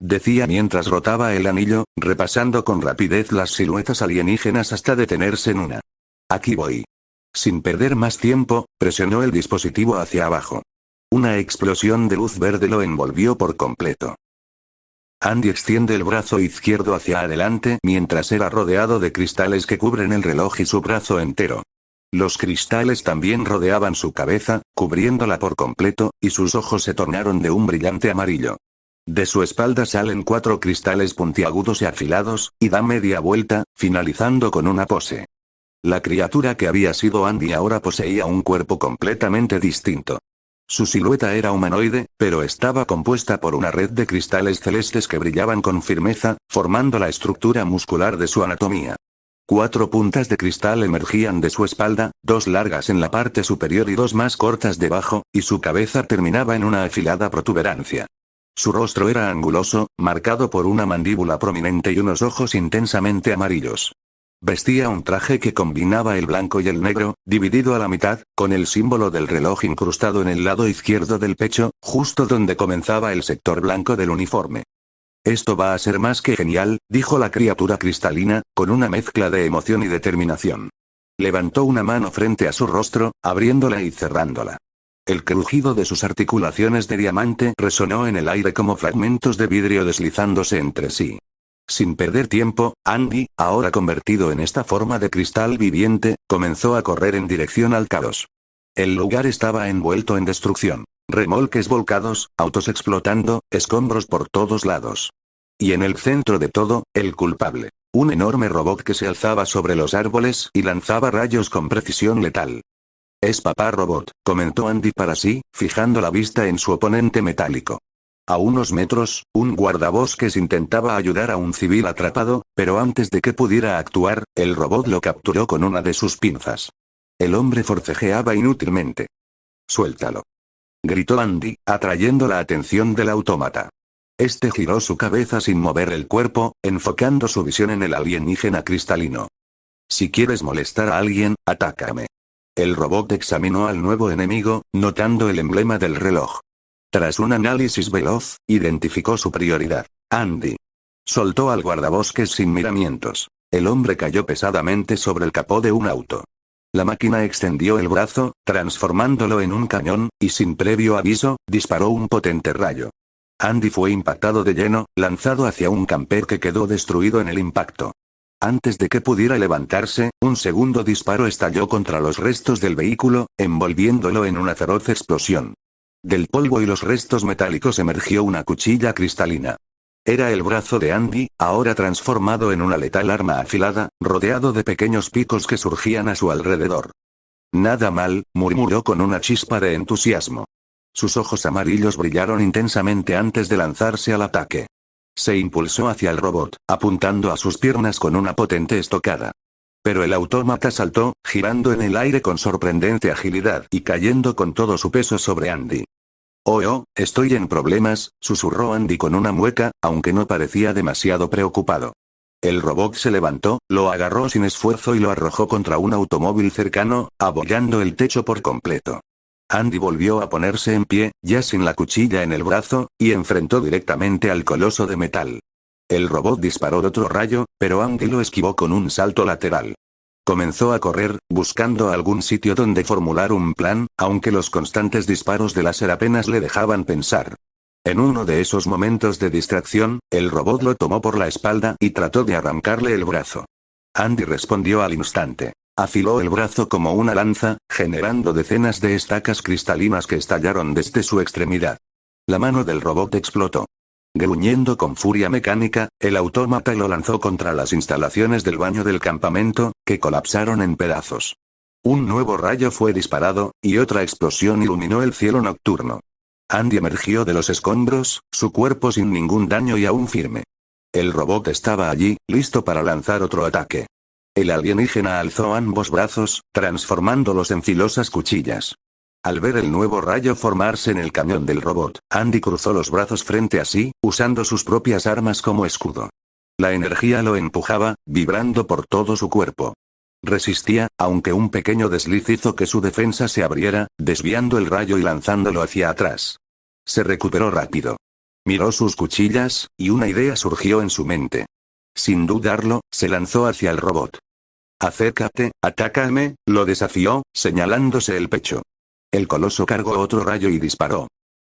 Decía mientras rotaba el anillo, repasando con rapidez las siluetas alienígenas hasta detenerse en una. Aquí voy. Sin perder más tiempo, presionó el dispositivo hacia abajo. Una explosión de luz verde lo envolvió por completo. Andy extiende el brazo izquierdo hacia adelante mientras era rodeado de cristales que cubren el reloj y su brazo entero. Los cristales también rodeaban su cabeza, cubriéndola por completo, y sus ojos se tornaron de un brillante amarillo. De su espalda salen 4 cristales puntiagudos y afilados, y da media vuelta, finalizando con una pose. La criatura que había sido Andy ahora poseía un cuerpo completamente distinto. Su silueta era humanoide, pero estaba compuesta por una red de cristales celestes que brillaban con firmeza, formando la estructura muscular de su anatomía. 4 puntas de cristal emergían de su espalda, 2 largas en la parte superior y 2 más cortas debajo, y su cabeza terminaba en una afilada protuberancia. Su rostro era anguloso, marcado por una mandíbula prominente y unos ojos intensamente amarillos. Vestía un traje que combinaba el blanco y el negro, dividido a la mitad, con el símbolo del reloj incrustado en el lado izquierdo del pecho, justo donde comenzaba el sector blanco del uniforme. Esto va a ser más que genial, dijo la criatura cristalina, con una mezcla de emoción y determinación. Levantó una mano frente a su rostro, abriéndola y cerrándola. El crujido de sus articulaciones de diamante resonó en el aire como fragmentos de vidrio deslizándose entre sí. Sin perder tiempo, Andy, ahora convertido en esta forma de cristal viviente, comenzó a correr en dirección al caos. El lugar estaba envuelto en destrucción. Remolques volcados, autos explotando, escombros por todos lados. Y en el centro de todo, el culpable. Un enorme robot que se alzaba sobre los árboles y lanzaba rayos con precisión letal. Es papá robot, comentó Andy para sí, fijando la vista en su oponente metálico. A unos metros, un guardabosques intentaba ayudar a un civil atrapado, pero antes de que pudiera actuar, el robot lo capturó con una de sus pinzas. El hombre forcejeaba inútilmente. «Suéltalo», gritó Andy, atrayendo la atención del autómata. Este giró su cabeza sin mover el cuerpo, enfocando su visión en el alienígena cristalino. «Si quieres molestar a alguien, atácame». El robot examinó al nuevo enemigo, notando el emblema del reloj. Tras un análisis veloz, identificó su prioridad. Andy. Soltó al guardabosques sin miramientos. El hombre cayó pesadamente sobre el capó de un auto. La máquina extendió el brazo, transformándolo en un cañón, y sin previo aviso, disparó un potente rayo. Andy fue impactado de lleno, lanzado hacia un camper que quedó destruido en el impacto. Antes de que pudiera levantarse, un segundo disparo estalló contra los restos del vehículo, envolviéndolo en una feroz explosión. Del polvo y los restos metálicos emergió una cuchilla cristalina. Era el brazo de Andy, ahora transformado en una letal arma afilada, rodeado de pequeños picos que surgían a su alrededor. «Nada mal», murmuró con una chispa de entusiasmo. Sus ojos amarillos brillaron intensamente antes de lanzarse al ataque. Se impulsó hacia el robot, apuntando a sus piernas con una potente estocada. Pero el autómata saltó, girando en el aire con sorprendente agilidad y cayendo con todo su peso sobre Andy. «Oh, estoy en problemas», susurró Andy con una mueca, aunque no parecía demasiado preocupado. El robot se levantó, lo agarró sin esfuerzo y lo arrojó contra un automóvil cercano, abollando el techo por completo. Andy volvió a ponerse en pie, ya sin la cuchilla en el brazo, y enfrentó directamente al coloso de metal. El robot disparó otro rayo, pero Andy lo esquivó con un salto lateral. Comenzó a correr, buscando algún sitio donde formular un plan, aunque los constantes disparos de láser apenas le dejaban pensar. En uno de esos momentos de distracción, el robot lo tomó por la espalda y trató de arrancarle el brazo. Andy respondió al instante. Afiló el brazo como una lanza, generando decenas de estacas cristalinas que estallaron desde su extremidad. La mano del robot explotó. Gruñendo con furia mecánica, el autómata lo lanzó contra las instalaciones del baño del campamento, que colapsaron en pedazos. Un nuevo rayo fue disparado, y otra explosión iluminó el cielo nocturno. Andy emergió de los escombros, su cuerpo sin ningún daño y aún firme. El robot estaba allí, listo para lanzar otro ataque. El alienígena alzó ambos brazos, transformándolos en filosas cuchillas. Al ver el nuevo rayo formarse en el cañón del robot, Andy cruzó los brazos frente a sí, usando sus propias armas como escudo. La energía lo empujaba, vibrando por todo su cuerpo. Resistía, aunque un pequeño desliz hizo que su defensa se abriera, desviando el rayo y lanzándolo hacia atrás. Se recuperó rápido. Miró sus cuchillas, y una idea surgió en su mente. Sin dudarlo, se lanzó hacia el robot. «Acércate, atácame», lo desafió, señalándose el pecho. El coloso cargó otro rayo y disparó.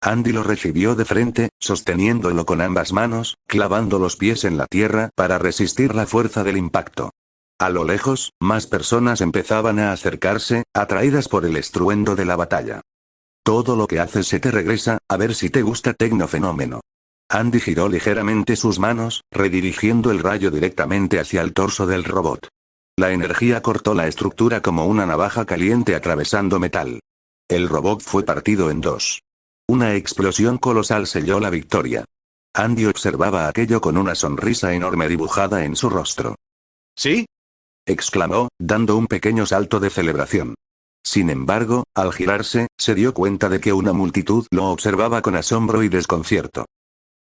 Andy lo recibió de frente, sosteniéndolo con ambas manos, clavando los pies en la tierra para resistir la fuerza del impacto. A lo lejos, más personas empezaban a acercarse, atraídas por el estruendo de la batalla. «Todo lo que haces se te regresa, a ver si te gusta Tecnofenómeno». Andy giró ligeramente sus manos, redirigiendo el rayo directamente hacia el torso del robot. La energía cortó la estructura como una navaja caliente atravesando metal. El robot fue partido en dos. Una explosión colosal selló la victoria. Andy observaba aquello con una sonrisa enorme dibujada en su rostro. ¿Sí?, exclamó, dando un pequeño salto de celebración. Sin embargo, al girarse, se dio cuenta de que una multitud lo observaba con asombro y desconcierto.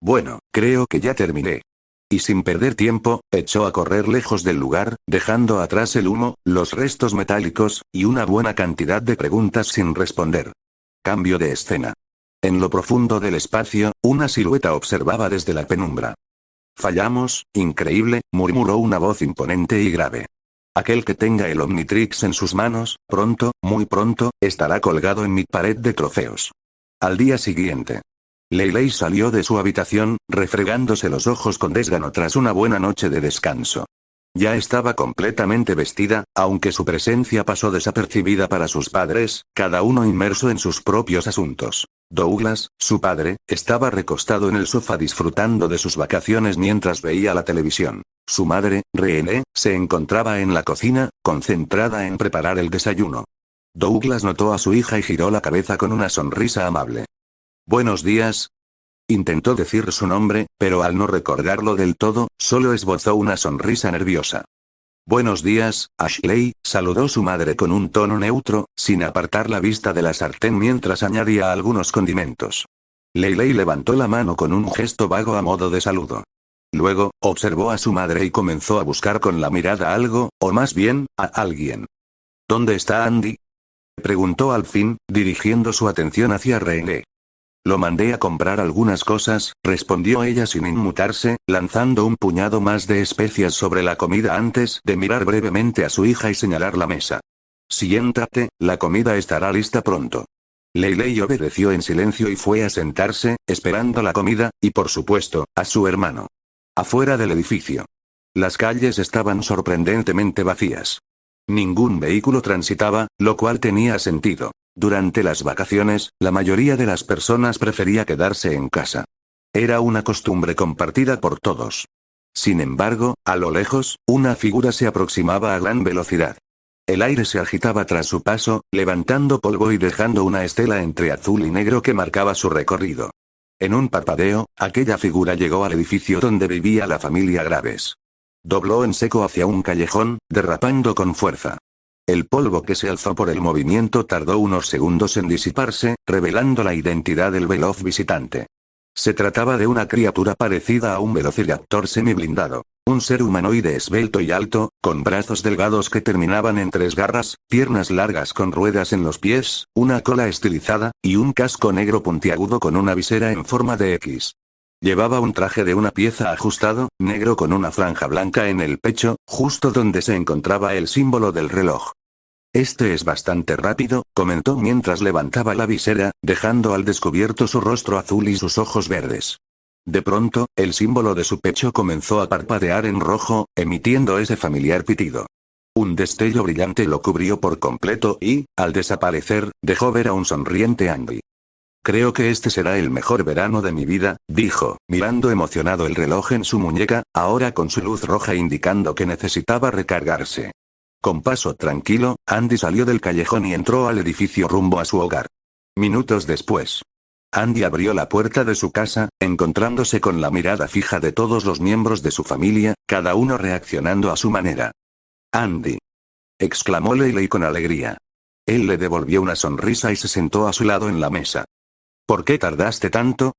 «Bueno, creo que ya terminé». Y sin perder tiempo, echó a correr lejos del lugar, dejando atrás el humo, los restos metálicos, y una buena cantidad de preguntas sin responder. Cambio de escena. En lo profundo del espacio, una silueta observaba desde la penumbra. «Fallamos, increíble», murmuró una voz imponente y grave. «Aquel que tenga el Omnitrix en sus manos, pronto, muy pronto, estará colgado en mi pared de trofeos». Al día siguiente, Leyley salió de su habitación, refregándose los ojos con desgano tras una buena noche de descanso. Ya estaba completamente vestida, aunque su presencia pasó desapercibida para sus padres, cada uno inmerso en sus propios asuntos. Douglas, su padre, estaba recostado en el sofá disfrutando de sus vacaciones mientras veía la televisión. Su madre, Renee, se encontraba en la cocina, concentrada en preparar el desayuno. Douglas notó a su hija y giró la cabeza con una sonrisa amable. Buenos días. Intentó decir su nombre, pero al no recordarlo del todo, solo esbozó una sonrisa nerviosa. Buenos días, Ashley, saludó su madre con un tono neutro, sin apartar la vista de la sartén mientras añadía algunos condimentos. Leilei levantó la mano con un gesto vago a modo de saludo. Luego, observó a su madre y comenzó a buscar con la mirada algo, o más bien, a alguien. ¿Dónde está Andy? Preguntó al fin, dirigiendo su atención hacia René. Lo mandé a comprar algunas cosas, respondió ella sin inmutarse, lanzando un puñado más de especias sobre la comida antes de mirar brevemente a su hija y señalar la mesa. Siéntate, la comida estará lista pronto. Leilei obedeció en silencio y fue a sentarse, esperando la comida, y por supuesto, a su hermano. Afuera del edificio. Las calles estaban sorprendentemente vacías. Ningún vehículo transitaba, lo cual tenía sentido. Durante las vacaciones, la mayoría de las personas prefería quedarse en casa. Era una costumbre compartida por todos. Sin embargo, a lo lejos, una figura se aproximaba a gran velocidad. El aire se agitaba tras su paso, levantando polvo y dejando una estela entre azul y negro que marcaba su recorrido. En un parpadeo, aquella figura llegó al edificio donde vivía la familia Graves. Dobló en seco hacia un callejón, derrapando con fuerza. El polvo que se alzó por el movimiento tardó unos segundos en disiparse, revelando la identidad del veloz visitante. Se trataba de una criatura parecida a un velociraptor semiblindado. Un ser humanoide esbelto y alto, con brazos delgados que terminaban en 3 garras, piernas largas con ruedas en los pies, una cola estilizada, y un casco negro puntiagudo con una visera en forma de X. Llevaba un traje de una pieza ajustado, negro con una franja blanca en el pecho, justo donde se encontraba el símbolo del reloj. Este es bastante rápido, comentó mientras levantaba la visera, dejando al descubierto su rostro azul y sus ojos verdes. De pronto, el símbolo de su pecho comenzó a parpadear en rojo, emitiendo ese familiar pitido. Un destello brillante lo cubrió por completo y, al desaparecer, dejó ver a un sonriente Andy. Creo que este será el mejor verano de mi vida, dijo, mirando emocionado el reloj en su muñeca, ahora con su luz roja indicando que necesitaba recargarse. Con paso tranquilo, Andy salió del callejón y entró al edificio rumbo a su hogar. Minutos después, Andy abrió la puerta de su casa, encontrándose con la mirada fija de todos los miembros de su familia, cada uno reaccionando a su manera. «Andy», exclamó Leilei con alegría. Él le devolvió una sonrisa y se sentó a su lado en la mesa. «¿Por qué tardaste tanto?»,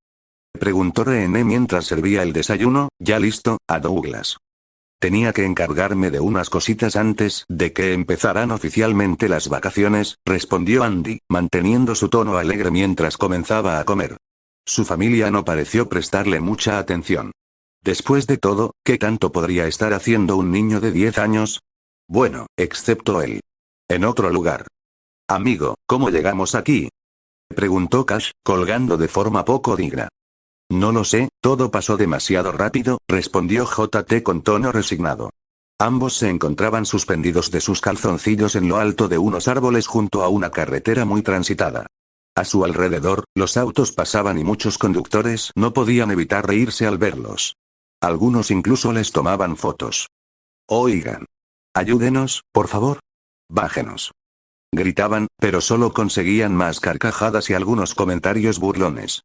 preguntó René mientras servía el desayuno, ya listo, a Douglas. «Tenía que encargarme de unas cositas antes de que empezaran oficialmente las vacaciones», respondió Andy, manteniendo su tono alegre mientras comenzaba a comer. Su familia no pareció prestarle mucha atención. Después de todo, ¿qué tanto podría estar haciendo un niño de 10 años? Bueno, excepto él. En otro lugar. «Amigo, ¿cómo llegamos aquí?», preguntó Cash, colgando de forma poco digna. «No lo sé, todo pasó demasiado rápido», respondió JT con tono resignado. Ambos se encontraban suspendidos de sus calzoncillos en lo alto de unos árboles junto a una carretera muy transitada. A su alrededor, los autos pasaban y muchos conductores no podían evitar reírse al verlos. Algunos incluso les tomaban fotos. «Oigan. Ayúdenos, por favor. Bájenos», gritaban, pero solo conseguían más carcajadas y algunos comentarios burlones.